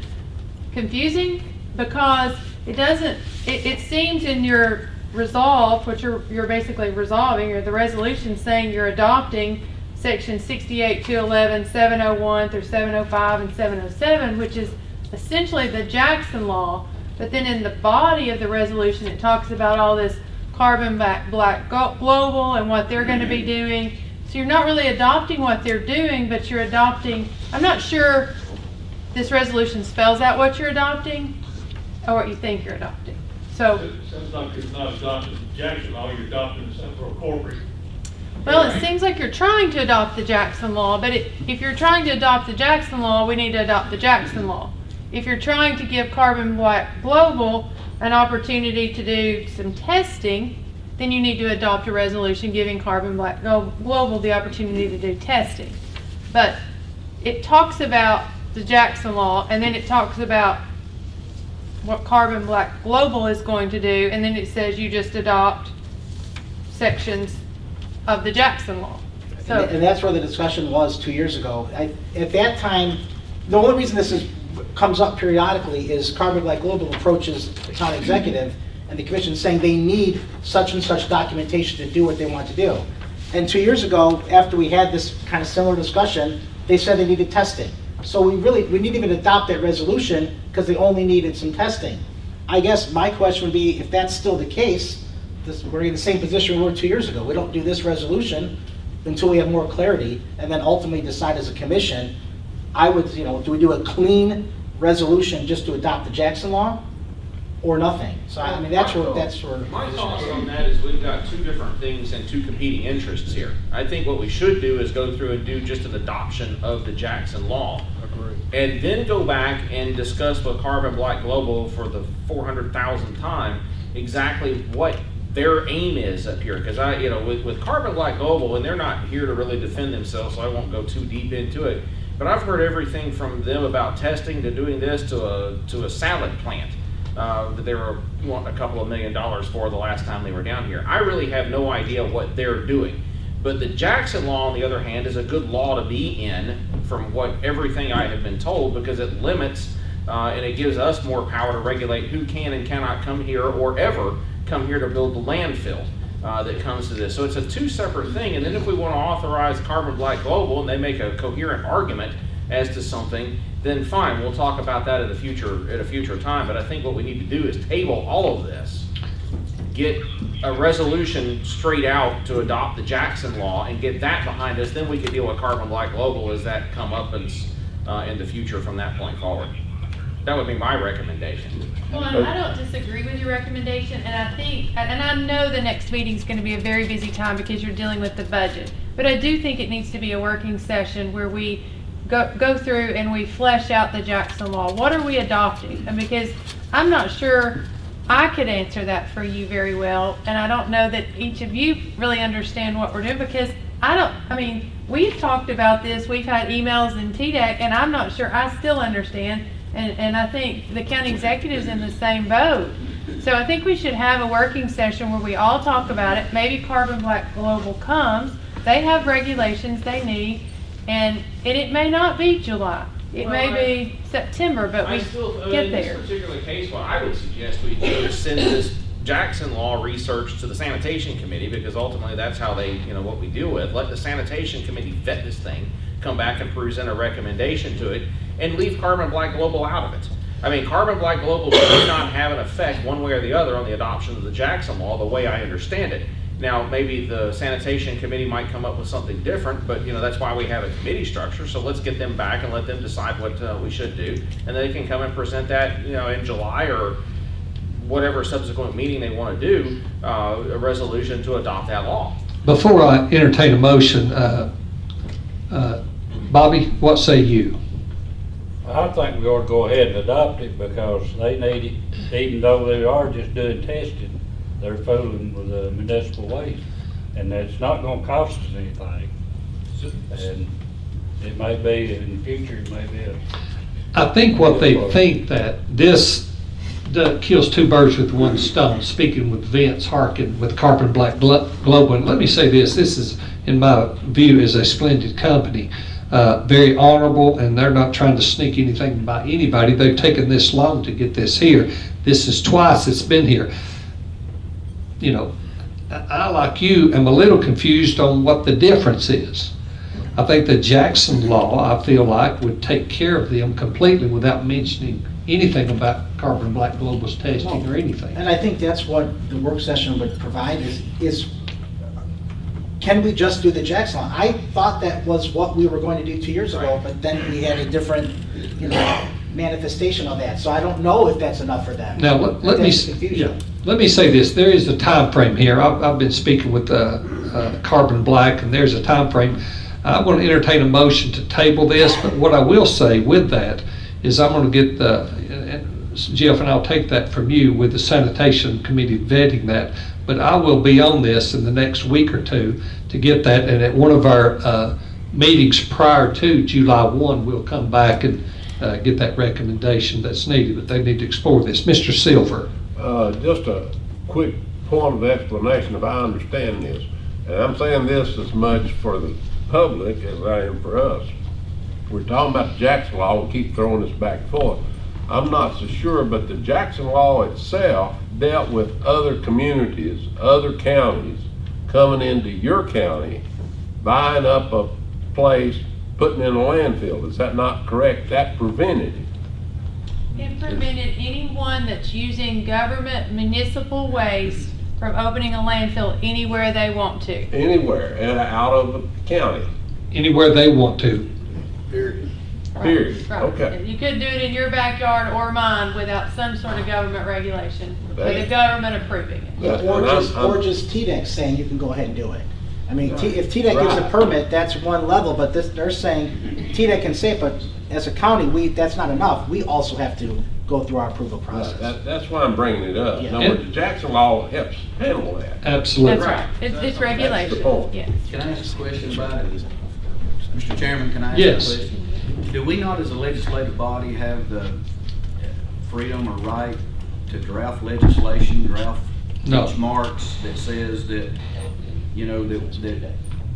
confusing because it seems in your resolve, which you're basically resolving, or the resolution saying you're adopting section 68, 211, 701 through 705 and 707, which is essentially the Jackson Law. But then in the body of the resolution, it talks about all this Carbon Black Global and what they're going to be doing. So you're not really adopting what they're doing, but you're adopting, I'm not sure this resolution spells out what you're adopting or what you think you're adopting. So it sounds like you're not adopting the Jackson Law, you're adopting something for a corporate. well, it seems like you're trying to adopt the Jackson Law, but if you're trying to adopt the Jackson Law, we need to adopt the Jackson Law. If you're trying to give Carbon Black Global an opportunity to do some testing, then you need to adopt a resolution giving Carbon Black Global the opportunity to do testing. But it talks about the Jackson Law, and then it talks about what Carbon Black Global is going to do, and then it says you just adopt sections of the Jackson Law. So, And that's where the discussion was 2 years ago. At that time, the only reason this comes up periodically is Carbon Black Global approaches the town executive and the commission saying they need such and such documentation to do what they want to do. And 2 years ago, after we had this kind of similar discussion, they said they needed testing. So we didn't even adopt that resolution because they only needed some testing. I guess my question would be, if that's still the case, we're in the same position we were 2 years ago. We don't do this resolution until we have more clarity, and then ultimately decide as a commission. I would, do we do a clean resolution just to adopt the Jackson Law, or nothing? So I mean, that's where. My thoughts on that is we've got two different things and two competing interests here. I think what we should do is go through and do just an adoption of the Jackson Law. Agreed. And then go back and discuss with Carbon Black Global for the 400,000th time exactly what their aim is up here. Because with Carbon Black Global, and they're not here to really defend themselves, so I won't go too deep into it. But I've heard everything from them about testing to doing this to a salad plant that they were wanting a couple of $1 million for the last time they were down here. I really have no idea what they're doing. But the Jackson Law, on the other hand, is a good law to be in from everything I have been told, because it limits and it gives us more power to regulate who can and cannot come here or ever come here to build the landfill that comes to this. So it's a two separate thing. And then if we want to authorize Carbon Black Global and they make a coherent argument as to something, then fine, we'll talk about that at a future time. But I think what we need to do is table all of this, get a resolution straight out to adopt the Jackson Law and get that behind us. Then we can deal with Carbon Black Global as that come up in the future from that point forward. That would be my recommendation. well, I don't disagree with your recommendation, and I think, and I know the next meeting is going to be a very busy time because you're dealing with the budget, but I do think it needs to be a working session where we go through and we flesh out the Jackson Law. What are we adopting? And because I'm not sure I could answer that for you very well, and I don't know that each of you really understand what we're doing, because we've talked about this, we've had emails and TDEC, and I'm not sure I still understand. And I think the county executive's in the same boat. So I think we should have a working session where we all talk about it. Maybe Carbon Black Global comes, they have regulations they need, and it may not be July. It may be September, but we get there. In this particular case, what I would suggest we do is send this Jackson Law research to the Sanitation Committee, because ultimately that's how they, what we deal with. Let the Sanitation Committee vet this thing, come back and present a recommendation to it, and leave Carbon Black Global out of it. I mean, Carbon Black Global does not have an effect one way or the other on the adoption of the Jackson Law, the way I understand it. Now, maybe the Sanitation Committee might come up with something different, but that's why we have a committee structure. So let's get them back and let them decide what we should do, and they can come and present that, in July or whatever subsequent meeting they want to do, a resolution to adopt that law. Before I entertain a motion, Bobby, what say you? I think we ought to go ahead and adopt it because they need it, even though they are just doing testing. They're fooling with the municipal waste, and it's not gonna cost us anything. And it may be, in the future, it may be I think what they think that this kills two birds with one stone, speaking with Vince Harkin with Carbon Black Global. And let me say this is, in my view, is a splendid company. Very honorable, and they're not trying to sneak anything by anybody. They've taken this long to get this here. This is twice it's been here. I, like you, am a little confused on what the difference is. I think the Jackson Law, I feel like, would take care of them completely without mentioning anything about Carbon Black Global's testing or anything. And I think that's what the work session would provide is can we just do the Jackson Law? I thought that was what we were going to do 2 years ago, but then we had a different, manifestation of that. So I don't know if that's enough for them. Now, let me say this. There is a time frame here. I've been speaking with Carbon Black, and there's a time frame. I want to entertain a motion to table this, but what I will say with that is I'm going to get Jeff, and I'll take that from you with the Sanitation Committee vetting that, but I will be on this in the next week or two to get that, and at one of our meetings prior to July 1, we'll come back and get that recommendation that's needed, but they need to explore this. Mr. Silver. Just a quick point of explanation, if I understand this, and I'm saying this as much for the public as I am for us. We're talking about the Jackson Law, we keep throwing this back and forth. I'm not so sure, but the Jackson Law itself dealt with other communities, other counties coming into your county, buying up a place, putting in a landfill. Is that not correct? That prevented it. It prevented anyone that's using government municipal waste from opening a landfill anywhere they want to. Anywhere, and out of the county. Anywhere they want to. Period. Right. Period. Right. Okay. You couldn't do it in your backyard or mine without some sort of government regulation, with the government approving it. Yeah, or just TDEC saying you can go ahead and do it. I mean, if TDEC gives a permit, that's one level, but they're saying TDEC can say it, but as a county, that's not enough. We also have to go through our approval process. That's why I'm bringing it up. Yeah. In other words, the Jackson Law helps handle that. Absolutely. That's right. It's regulation. That's the point. Yes. Can I ask a question about it? Mr. Chairman, can I ask Yes. a question? Do we not as a legislative body have the freedom or right to draft legislation, draft No. benchmarks that says that, that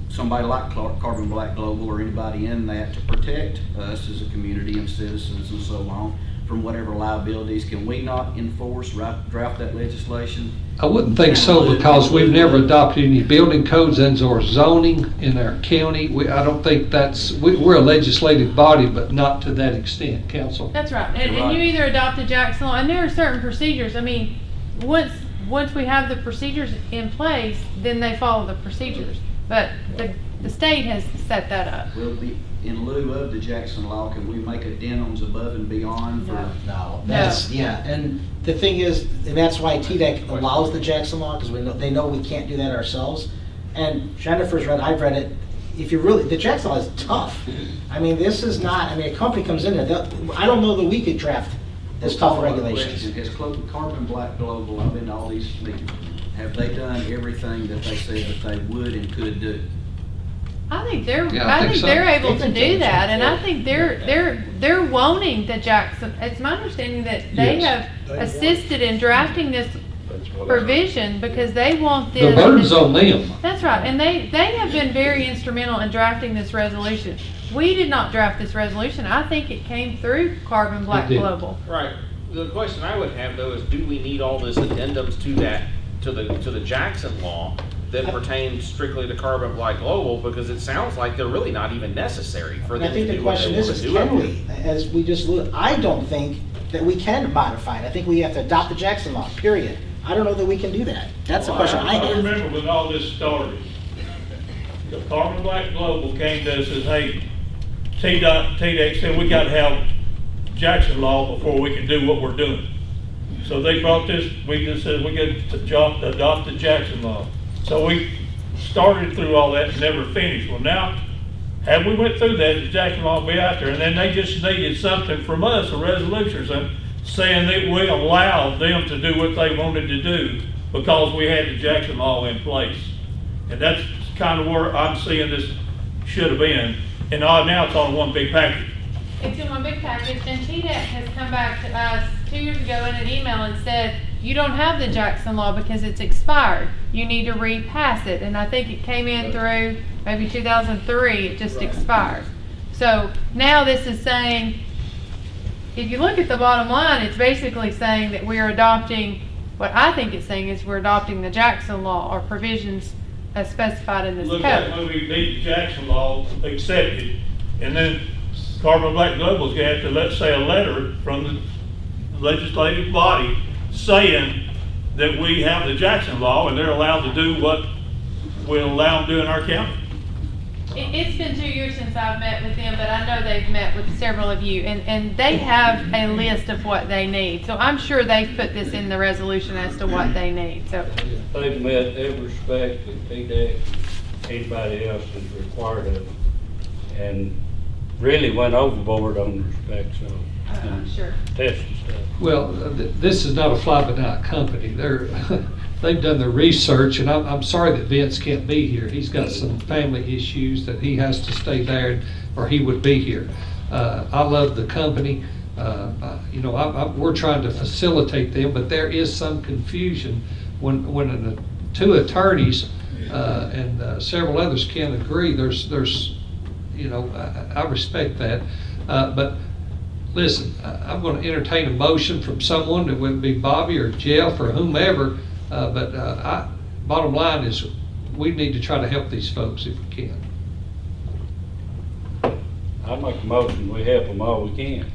somebody like Carbon Black Global or anybody in that to protect us as a community and citizens and so on from whatever liabilities? Can we not enforce, draft that legislation? I wouldn't think so, because we've never adopted any building codes and or zoning in our county. I don't think we're a legislative body, but not to that extent, council. That's right. And you either adopt the Jackson Law, and there are certain procedures. I mean, once we have the procedures in place, then they follow the procedures. But the state has set that up. Will be in lieu of the Jackson Law, can we make addendums above and beyond for? No. And the thing is, and that's why TDEC allows the Jackson Law, because they know we can't do that ourselves. And Jennifer's read, I've read it. If you really, the Jackson Law is tough. I mean, this is not, a company comes in there, I don't know that we could draft this tough regulations. Has Carbon Black Global, I've been to all these meetings, have they done everything that they said that they would and could do? I think they're, Yeah, I I think think so. they're able They to can do change that, it. and I think they're wanting the Jackson, it's my understanding that they Yes. have assisted in drafting this That's what I- provision because they want The this. burden's on them. That's right, and they have been very instrumental in drafting this resolution. We did not draft this resolution, I think it came through Carbon Black did. Global. Right. The question I would have though is, do we need all this addendums to that, to the Jackson law that pertain strictly to Carbon Black Global? Because it sounds like they're really not even necessary for And I them think to the do what question they want to is do. can we, as we just, I don't think that we can modify it. I think we have to adopt the Jackson law, period. I don't know that we can do that. That's the question I I have. remember when all this started, the Carbon Black Global came to us and says, hey, TDEC said we gotta have Jackson law before we can do what we're doing. So they brought this, we just said we got to adopt the Jackson law. So we started through all that and never finished. Well now, had we went through that, the Jackson law would be out there, and then they just needed something from us, a resolution or something, saying that we allowed them to do what they wanted to do because we had the Jackson law in place. And that's kind of where I'm seeing this should have been. And now it's on one big package. It's in one big package, and TDEC has come back to us 2 years ago in an email and said, you don't have the Jackson law because it's expired. You need to repass it. And I think it came in through maybe 2003, it just expired. So now this is saying, if you look at the bottom line, it's basically saying that we're adopting, what I think it's saying is we're adopting the Jackson law or provisions as specified in this Look code. like when we need the Jackson law accepted, and then Carbon Black Global's gonna have to, let's say, a letter from the legislative body saying that we have the Jackson law and they're allowed to do what we'll allow them to do in our county. It's been 2 years since I've met with them, but I know they've met with several of you, and they have a list of what they need. So I'm sure they've put this in the resolution as to what they need, so. They've met every spec that TDEC, anybody else is required of, and really went overboard on the specs of I'm sure. testing stuff. Well, this is not a fly-by-night company. They've done their research, and I'm sorry that Vince can't be here. He's got some family issues that he has to stay there, or he would be here. I love the company. We're trying to facilitate them, but there is some confusion when two attorneys and several others can't agree. I respect that, but listen, I'm going to entertain a motion from someone, that would be Bobby or Jeff or whomever, bottom line is we need to try to help these folks if we can. I make a motion, we help them all we can.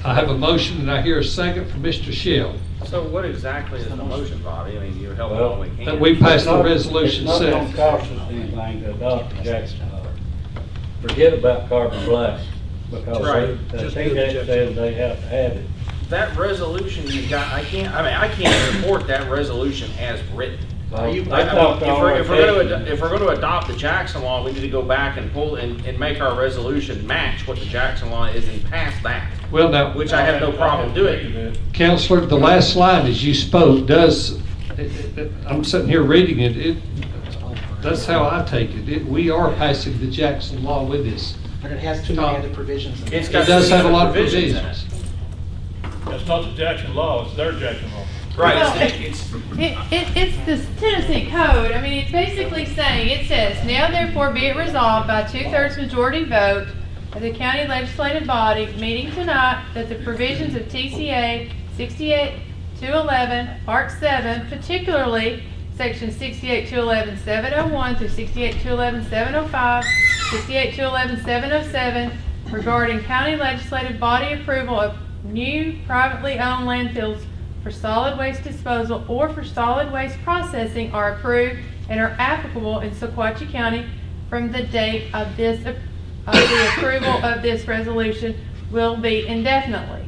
I have a motion and I hear a second from Mr. Shell. So what exactly is the motion, Bobby? I mean, you're helping all we can. That we pass the resolution It's not set. gonna cost us anything to adopt the Jackson law. Forget about Carbon Black, because Right. TDEC says they have to have it. That resolution you got, I can't support that resolution as written. If we're going to adopt the Jackson law, we need to go back and pull and make our resolution match what the Jackson law is and pass that. Well, now, Which I have no problem doing. Counselor, the last line as you spoke I'm sitting here reading it, that's how I take it. We are passing the Jackson law with this. But it has too many other provisions in it. It does have a lot of provisions. That's not the Jackson law, it's their Jackson law. Right. Well, it's the Tennessee code. I mean, it's basically saying, it says, now therefore be it resolved by 2/3 majority vote of the county legislative body meeting tonight that the provisions of TCA 68-211, Part 7, particularly Section 68-211-701 through 68-211-705, 68-211-707, regarding county legislative body approval of new privately owned landfills for solid waste disposal or for solid waste processing are approved and are applicable in Sequatchie County from the date of the approval of this resolution will be indefinitely.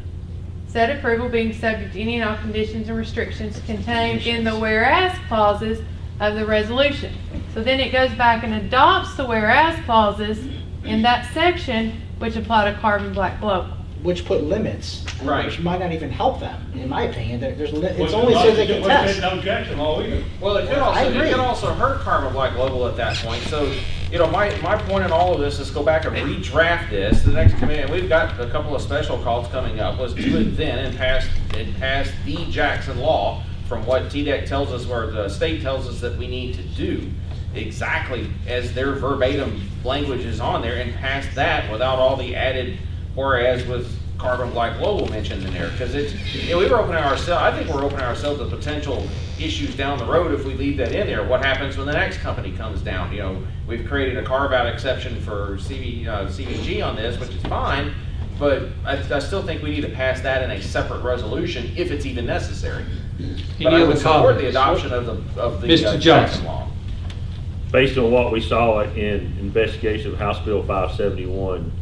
Said approval being subject to any and all conditions and restrictions contained in the whereas clauses of the resolution. So then it goes back and adopts the whereas clauses in that section which apply to Carbon Black Global. which put limits, Right. which might not even help them, in my opinion. It's Well, only says they can well, test. no Jackson Law either. Well, it could I also, agree. it could also hurt Harmon Black Global at that point. So, you know, my point in all of this is go back and redraft this. The next committee, and we've got a couple of special calls coming up, was do it then and pass the Jackson Law from what TDEC tells us, or the state tells us that we need to do, exactly as their verbatim language is on there, and pass that without all the added whereas with Carbon Black Global mentioned in there, because it's, you know, we were opening ourselves, I think we're opening ourselves to potential issues down the road if we leave that in there. What happens when the next company comes down? You know, we've created a carve-out exception for CVG on this, which is fine, but I still think we need to pass that in a separate resolution if it's even necessary. But I would support the adoption of the Mr. Jackson Law. Based on what we saw in investigation of House Bill 571,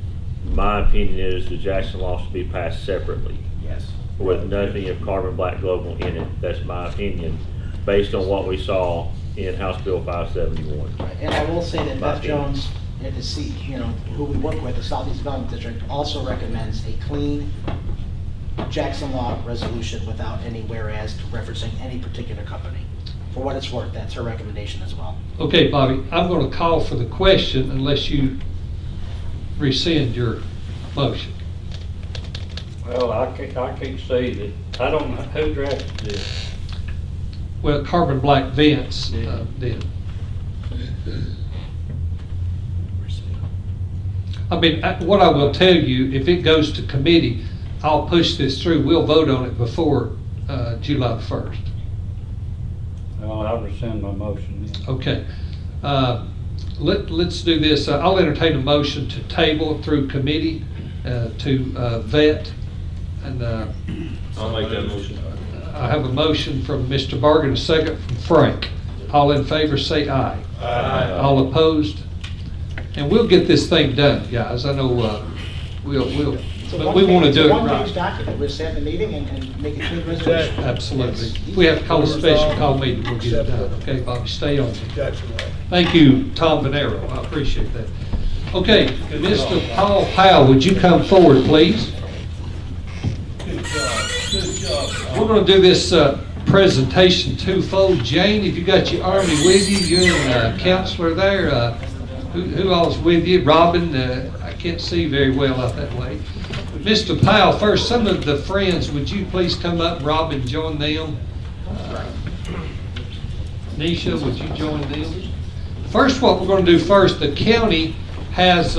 my opinion is the Jackson Law should be passed separately. Yes. With nothing of Carbon Black Global in it. That's my opinion, based on what we saw in House Bill 571. And I will say that Beth Jones, at the seat, you know, who we work with, the Southeast Development District, also recommends a clean Jackson Law resolution without any whereas referencing any particular company. For what it's worth, that's her recommendation as well. Okay, Bobby, I'm going to call for the question unless you rescind your motion. Well, I can't say that, I don't know who drafted this. Well, Carbon Black Vents did. I mean, what I will tell you, if it goes to committee, I'll push this through. We'll vote on it before July the 1st. Well, I'll rescind my motion then. Okay. Let's do this. I'll entertain a motion to table through committee to vet. And I'll make that motion. I have a motion from Mr. Bargan, a second from Frank. All in favor say aye. Aye. All opposed? And we'll get this thing done, guys. I know we'll, but we want to do it It's a one-page right. document. We'll set the meeting and make a clean resolution. Absolutely. If we have to call a special call meeting, we'll get it done. Okay, Bobby, stay on. Thank you, Tom Venero. I appreciate that. Okay, Mr. Paul Powell, would you come forward, please? Good job, good job. We're going to do this presentation twofold. Jane, if you got your army with you, you and counselor there, who all's with you? Robin, I can't see very well out that way. Mr. Powell, first, some of the friends, would you please come up? Robin, join them. Nisha, would you join them? First, what we're going to do first, the county has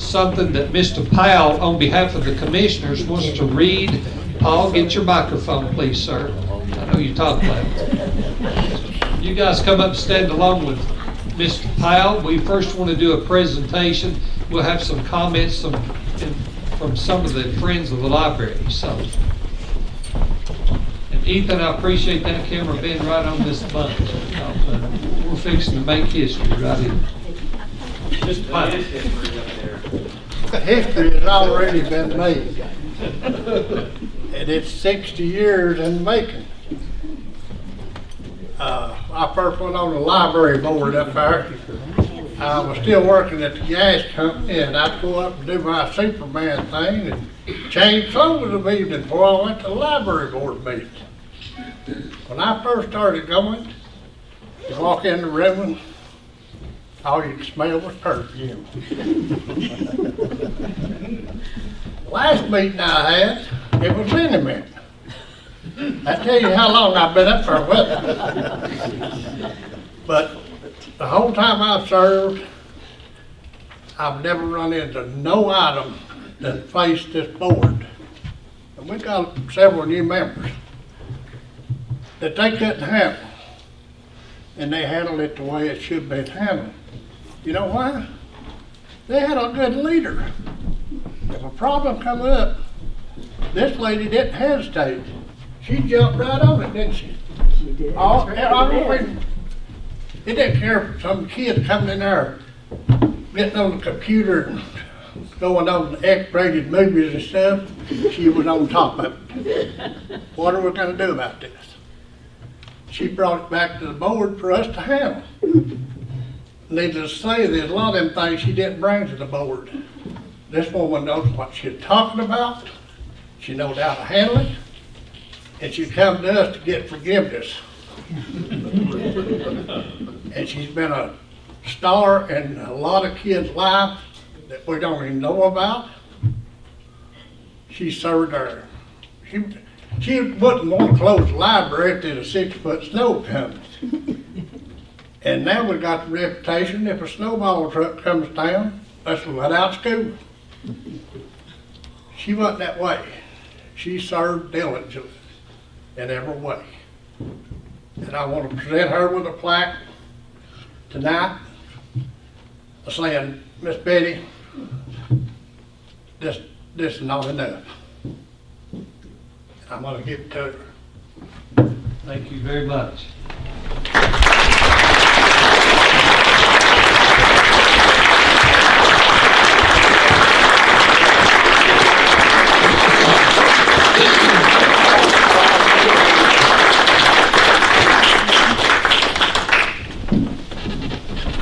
something that Mr. Powell, on behalf of the commissioners, wants to read. Paul, get your microphone, please, sir. I know you talk loud. You guys come up and stand along with Mr. Powell. We first want to do a presentation. We'll have some comments from some of the friends of the library. So, and Ethan, I appreciate that camera being right on this bunch. We're fixing to make history right here. Mr. Powell. History has already been made. And it's 60 years in the making. I first went on the library board up there. I was still working at the gas company, and I'd go up and do my Superman thing and change clothes of evening before I went to the library board meeting. When I first started going, you walk in the room, all you could smell was perfume. Last meeting I had, it was Liniment. I tell you how long I've been up there with it. But the whole time I've served, I've never run into no item that faced this board. And we got several new members that they couldn't handle. And they handled it the way it should be handled. You know why? They had a good leader. If a problem come up, this lady didn't hesitate. She jumped right on it, didn't she? She did. It didn't care if some kid coming in there, getting on the computer and going on the X-rated movies and stuff. She was on top of it. What are we going to do about this? She brought it back to the board for us to handle. Needless to say, there's a lot of them things she didn't bring to the board. This woman knows what she's talking about. She knows how to handle it. And she come to us to get forgiveness. And she's been a star in a lot of kids' lives that we don't even know about. She served her. She wouldn't want to close the library if there's a 6-foot snow coming. And now we got the reputation, if a snowball truck comes down, let's let out school. She wasn't that way. She served diligently in every way. And I want to present her with a plaque tonight saying, Miss Betty, this is not enough. I'm going to give it to her. Thank you very much.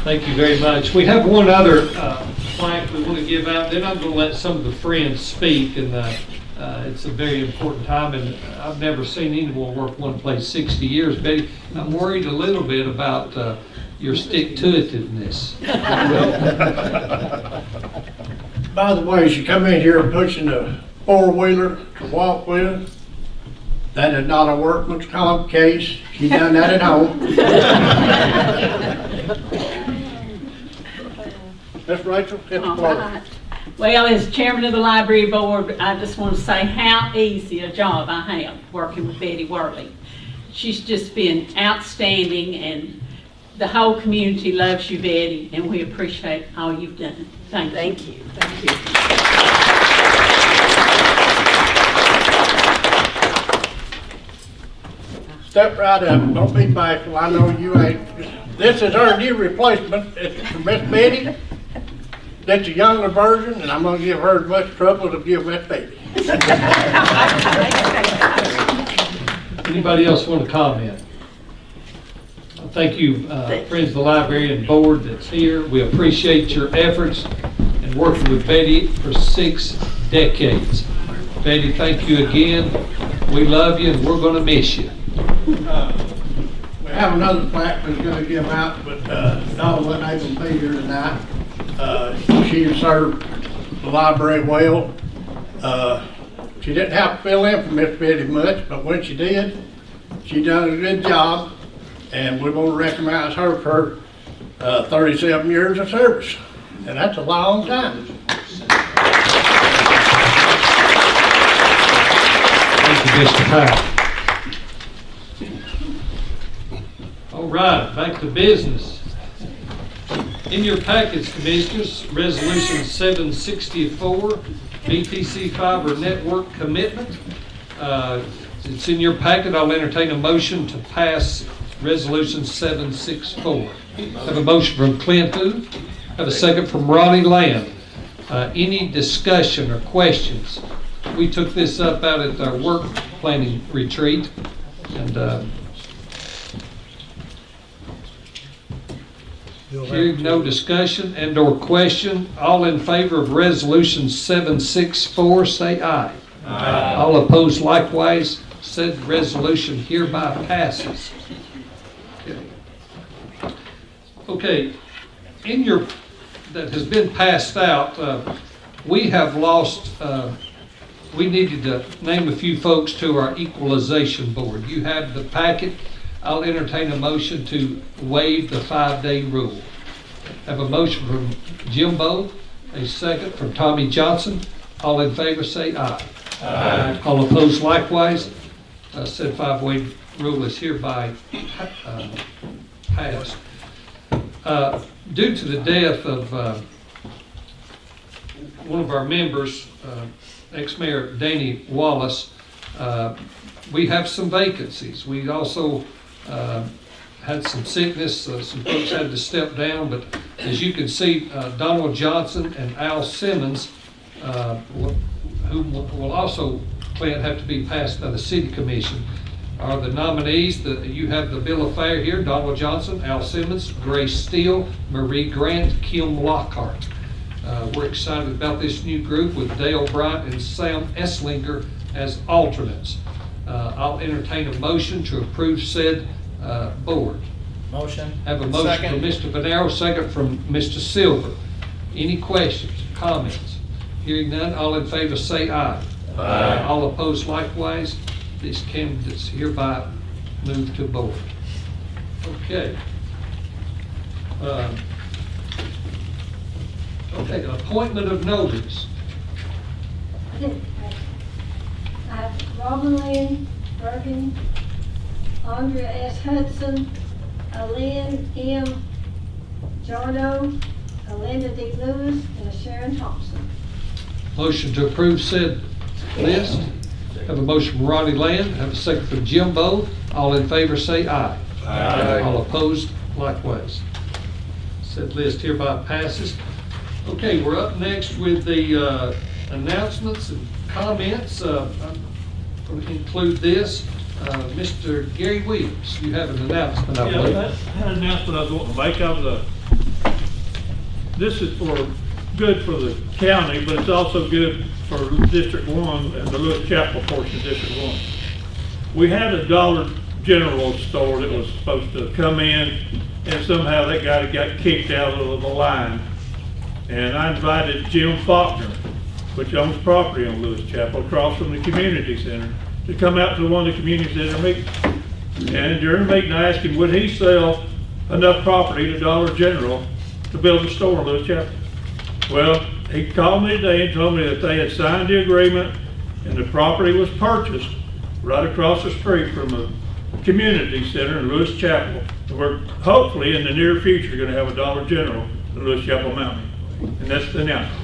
Thank you very much. We have one other plaque we want to give out. Then I'm going to let some of the friends speak, and it's a very important time. And I've never seen anyone work one place 60 years. Betty, I'm worried a little bit about your stick-to-itiveness. By the way, she come in here pushing a 4-wheeler to walk with. That is not a workman's comp case. She done that at home. Miss Rachel, get the floor. Right. Well, as chairman of the library board, I just want to say how easy a job I have working with Betty Worley. She's just been outstanding, and the whole community loves you, Betty, and we appreciate all you've done. Thank you. Thank you. Step right up. Don't be bashful. I know you ain't. This is our new replacement. It's for Miss Betty. That's a younger version, and I'm going to give her as much trouble as I give Miss Betty. Anybody else want to comment? Thank you, friends of the library and board that's here. We appreciate your efforts in working with Betty for 6 decades. Betty, thank you again. We love you, and we're going to miss you. We have another plaque we're going to give out, but Donna wasn't able to be here tonight. She served the library well. She didn't have to fill in for Miss Betty much, but when she did, she done a good job, and we want to recognize her for 37 years of service, and that's a long time. Thank you, Mr. Powell. All right, back to business. In your packets, Commissioners, Resolution 764, BTC Fiber Network Commitment. It's in your packet. I'll entertain a motion to pass Resolution 764. I have a motion from Clint Booth. I have a second from Ronnie Lamb. Any discussion or questions? We took this up out at our work planning retreat, and hearing no discussion and or question, all in favor of Resolution 764, say aye. Aye. All opposed likewise. Said resolution hereby passes. Okay, in your, that has been passed out, we have lost, we needed to name a few folks to our equalization board. You have the packet. I'll entertain a motion to waive the 5-day rule. I have a motion from Jimbo, a second from Tommy Johnson. All in favor say aye. Aye. All opposed likewise. Said 5-way rule is hereby passed. Due to the death of one of our members, ex-mayor Danny Wallace, we have some vacancies. We also had some sickness, some folks had to step down, but as you can see, Donald Johnson and Al Simmons, who will also have to be passed by the City Commission, are the nominees. You have the bill of fare here: Donald Johnson, Al Simmons, Grace Steele, Marie Grant, Kim Lockhart. We're excited about this new group with Dale Bryant and Sam Esslinger as alternates. I'll entertain a motion to approve said board. Motion. Have a motion from Mr. Venero, second from Mr. Silver. Any questions, comments? Hearing none, all in favor say aye. Aye. All opposed likewise. These candidates hereby move to board. Okay. Okay, appointment of notaries. I have Robin Lynn Bergen, Andrea S. Hudson, Lynn M. Jardo, Linda D. Lewis, and Sharon Thompson. Motion to approve said list. Have a motion from Ronnie Land, have a second from Jim Bowe. All in favor say aye. Aye. All opposed likewise. Said list hereby passes. Okay, we're up next with the announcements and comments. I'm going to include this. Mr. Gary Williams, you have an announcement, I believe. Yeah, that announcement I was wanting to make. This is good for the county, but it's also good for District 1 and the Lewis Chapel portion of District 1. We had a Dollar General store that was supposed to come in, and somehow that guy got kicked out of the line. And I invited Jim Faulkner, which owns property on Lewis Chapel across from the community center, to come out to one of the community center meetings. And during the meeting, I asked him, would he sell enough property to Dollar General to build a store in Lewis Chapel? Well, he called me today and told me that they had signed the agreement and the property was purchased right across the street from a community center in Lewis Chapel. We're hopefully in the near future going to have a Dollar General in Lewis Chapel Mountain. And that's the announcement.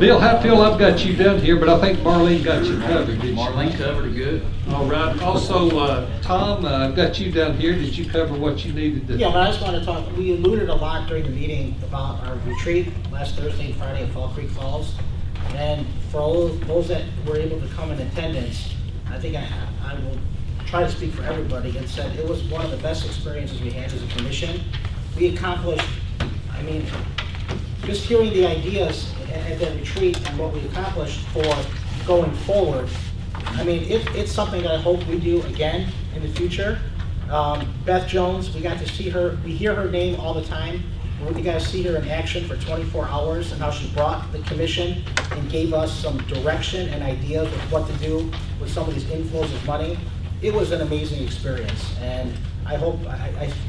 Bill Hatfield, I've got you down here, but I think Marlene got you covered, did you? Marlene covered it good. All right. Also, Tom, I've got you down here. Did you cover what you needed to? Yeah, but I just want to talk, we alluded a lot during the meeting about our retreat last Thursday and Friday at Fall Creek Falls. And for all those that were able to come in attendance, I think I will try to speak for everybody and said it was one of the best experiences we had as a commission. We accomplished, I mean, just hearing the ideas at that retreat and what we accomplished for going forward, I mean, it's something that I hope we do again in the future. Beth Jones, we got to see her, we hear her name all the time. We got to see her in action for 24 hours and how she brought the commission and gave us some direction and ideas of what to do with some of these inflows of money. It was an amazing experience, and I hope, if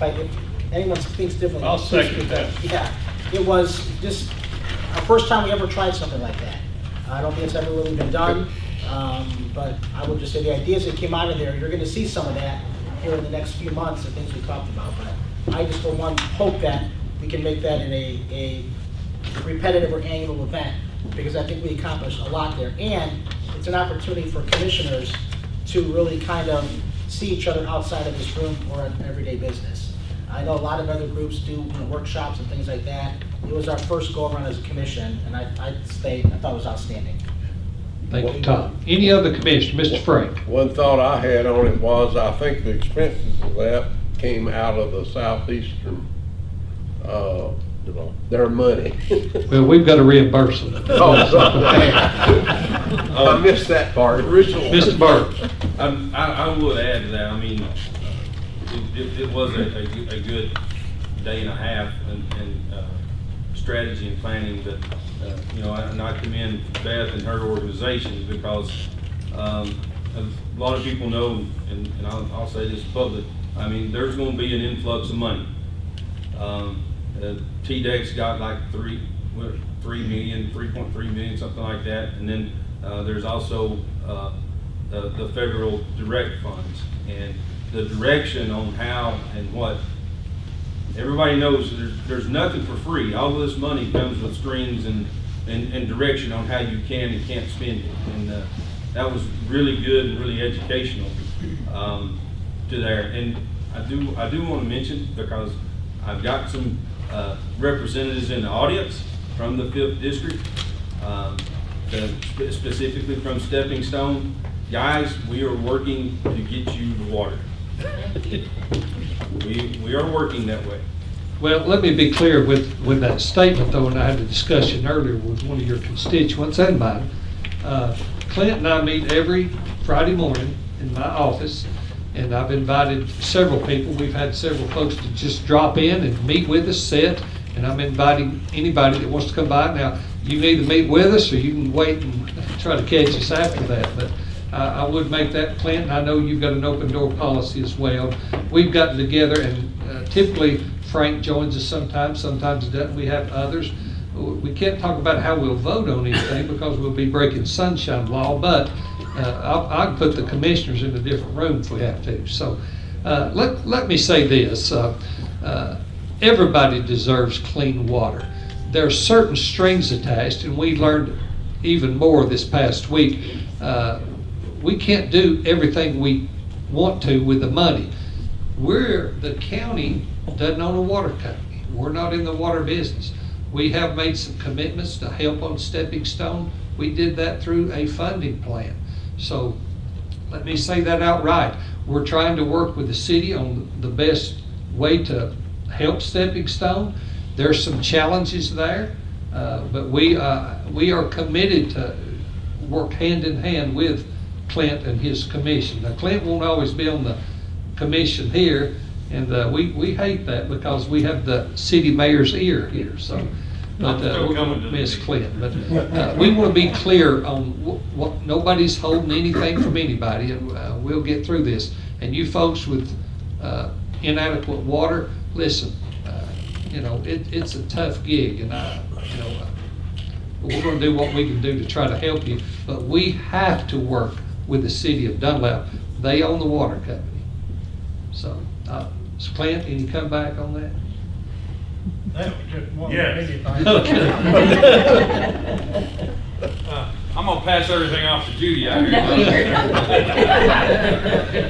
anyone thinks differently. I'll second that. Yeah, it was just our first time we ever tried something like that. I don't think it's ever really been done, but I would just say the ideas that came out of there, you're going to see some of that here in the next few months, the things we talked about. But I just for one hope that we can make that in a repetitive or annual event, because I think we accomplished a lot there. And it's an opportunity for commissioners to really kind of see each other outside of this room or in everyday business. I know a lot of other groups do workshops and things like that. It was our first go-around as a commission, and I thought it was outstanding. Thank you, Tom. Any other commissioner? Mr. Frank? One thought I had on it was, I think the expenses of that came out of the southeastern, their money. Well, we've got to reimburse them. Oh, sorry. I missed that part. Mr. Burke. I would add to that, I mean, it was a good day and a half and strategy and planning that, and I commend Beth and her organization because a lot of people know, and I'll say this public, I mean, there's going to be an influx of money. TDEC's got like 3.3 million, something like that, and then there's also the federal direct funds, and the direction on how and what. Everybody knows there's nothing for free. All of this money comes with strings and direction on how you can and can't spend it, and that was really good and really educational to there. And I do want to mention, because I've got some representatives in the audience from the 5th District, specifically from Stepping Stone. Guys, we are working to get you the water. We are working that way. Well, let me be clear with that statement though, and I had a discussion earlier with one of your constituents and mine. Clint and I meet every Friday morning in my office, and I've invited several people. We've had several folks to just drop in and meet with us, sit, and I'm inviting anybody that wants to come by. Now, you can either meet with us or you can wait and try to catch us after that, but I would make that, Clint. I know you've got an open door policy as well. We've gotten together, and typically Frank joins us sometimes he doesn't. We have others. We can't talk about how we'll vote on anything because we'll be breaking sunshine law, but I'll put the commissioners in a different room if we have to. So let me say this. Everybody deserves clean water. There are certain strings attached, and we learned even more this past week. We can't do everything we want to with the money. The county doesn't own a water company. We're not in the water business. We have made some commitments to help on Stepping Stone. We did that through a funding plan. So let me say that outright. We're trying to work with the city on the best way to help Stepping Stone. There's some challenges there, but we are committed to work hand in hand with Clint and his commission. Now, Clint won't always be on the commission here, and we hate that because we have the city mayor's ear here. So, but we're going to miss Clint. But we want to be clear on what nobody's holding anything from anybody, and we'll get through this. And you folks with inadequate water, listen. It's a tough gig, and we're going to do what we can do to try to help you. But we have to work with the city of Dunlap. They own the water company. So, Clint, can you come back on that? That was just one Yes. I'm gonna pass everything off to Judy out here.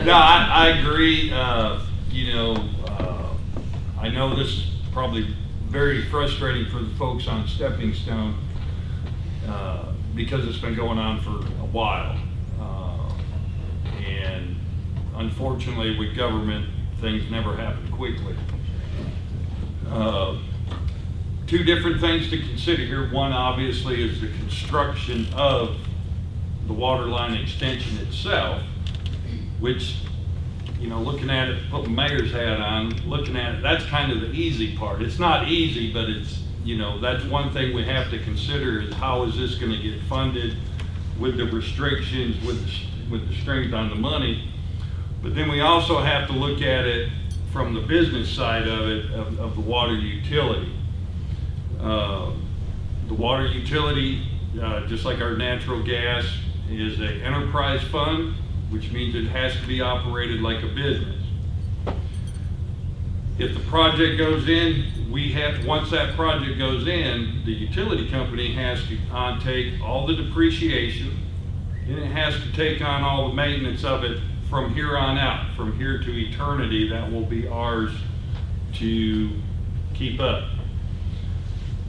No, I agree. I know this is probably very frustrating for the folks on Stepping Stone because it's been going on for a while. And unfortunately with government, things never happen quickly. Two different things to consider here. One obviously is the construction of the water line extension itself, which, looking at it, put the mayor's hat on, looking at it, that's kind of the easy part. It's not easy, but it's, that's one thing we have to consider is how is this going to get funded with the restrictions, with the strength on the money. But then we also have to look at it from the business side of it, of the water utility. The water utility, just like our natural gas, is an enterprise fund, which means it has to be operated like a business. If the project goes in, once that project goes in, the utility company has to take all the depreciation, and it has to take on all the maintenance of it from here on out, from here to eternity. That will be ours to keep up.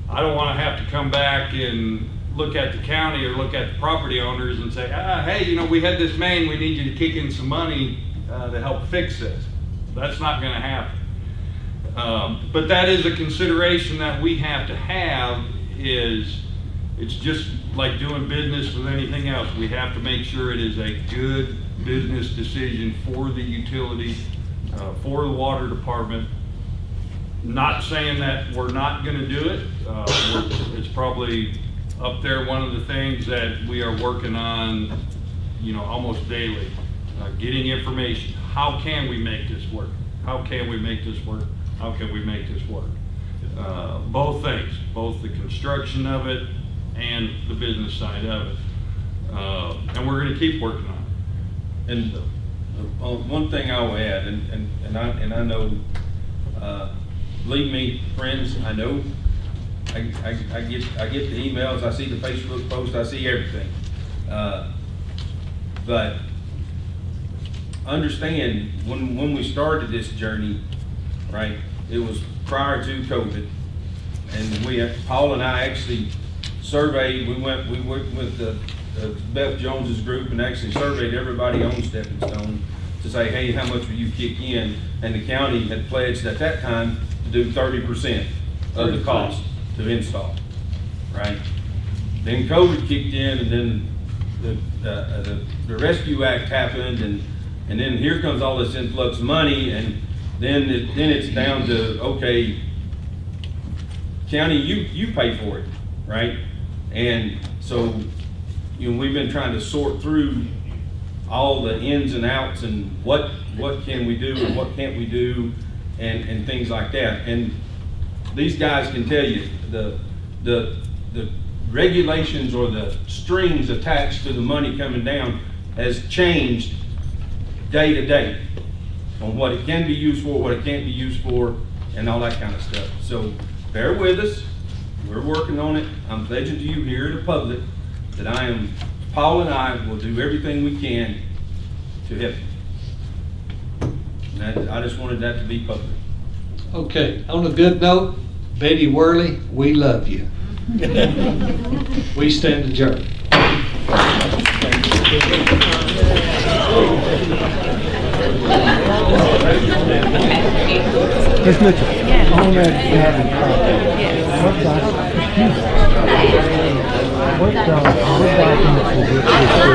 I don't want to have to come back and look at the county or look at the property owners and say, hey, we had this main, we need you to kick in some money to help fix this. That's not going to happen. But that is a consideration that we have to have. It's just like doing business with anything else. We have to make sure it is a good business decision for the utility, for the water department. Not saying that we're not going to do it. It's probably up there, one of the things that we are working on, almost daily. Getting information. How can we make this work? How can we make this work? How can we make this work? Both things, both the construction of it and the business side of it. And we're going to keep working on it. And one thing I'll add, and I know, believe me, friends, I know, I get the emails, I see the Facebook posts, I see everything. But understand, when we started this journey, right, it was prior to COVID, and Paul and I actually surveyed. We worked with Beth Jones's group and actually surveyed everybody on Stepping Stone to say, hey, how much will you kick in? And the county had pledged at that time to do 30% of the cost to install, right? Then COVID kicked in, and then the Rescue Act happened, and then here comes all this influx of money, and then it's down to, okay, county, you pay for it, right? And so, you know, we've been trying to sort through all the ins and outs and what can we do and what can't we do, and things like that. And these guys can tell you the regulations or the strings attached to the money coming down has changed day to day on what it can be used for, what it can't be used for, and all that kind of stuff. So bear with us. We're working on it. I'm pledging to you here in the public that Paul and I will do everything we can to help you. And I just wanted that to be public. Okay, on a good note, Betty Worley, we love you. We stand adjourned. Ms. Mitchell, on that, what documents will get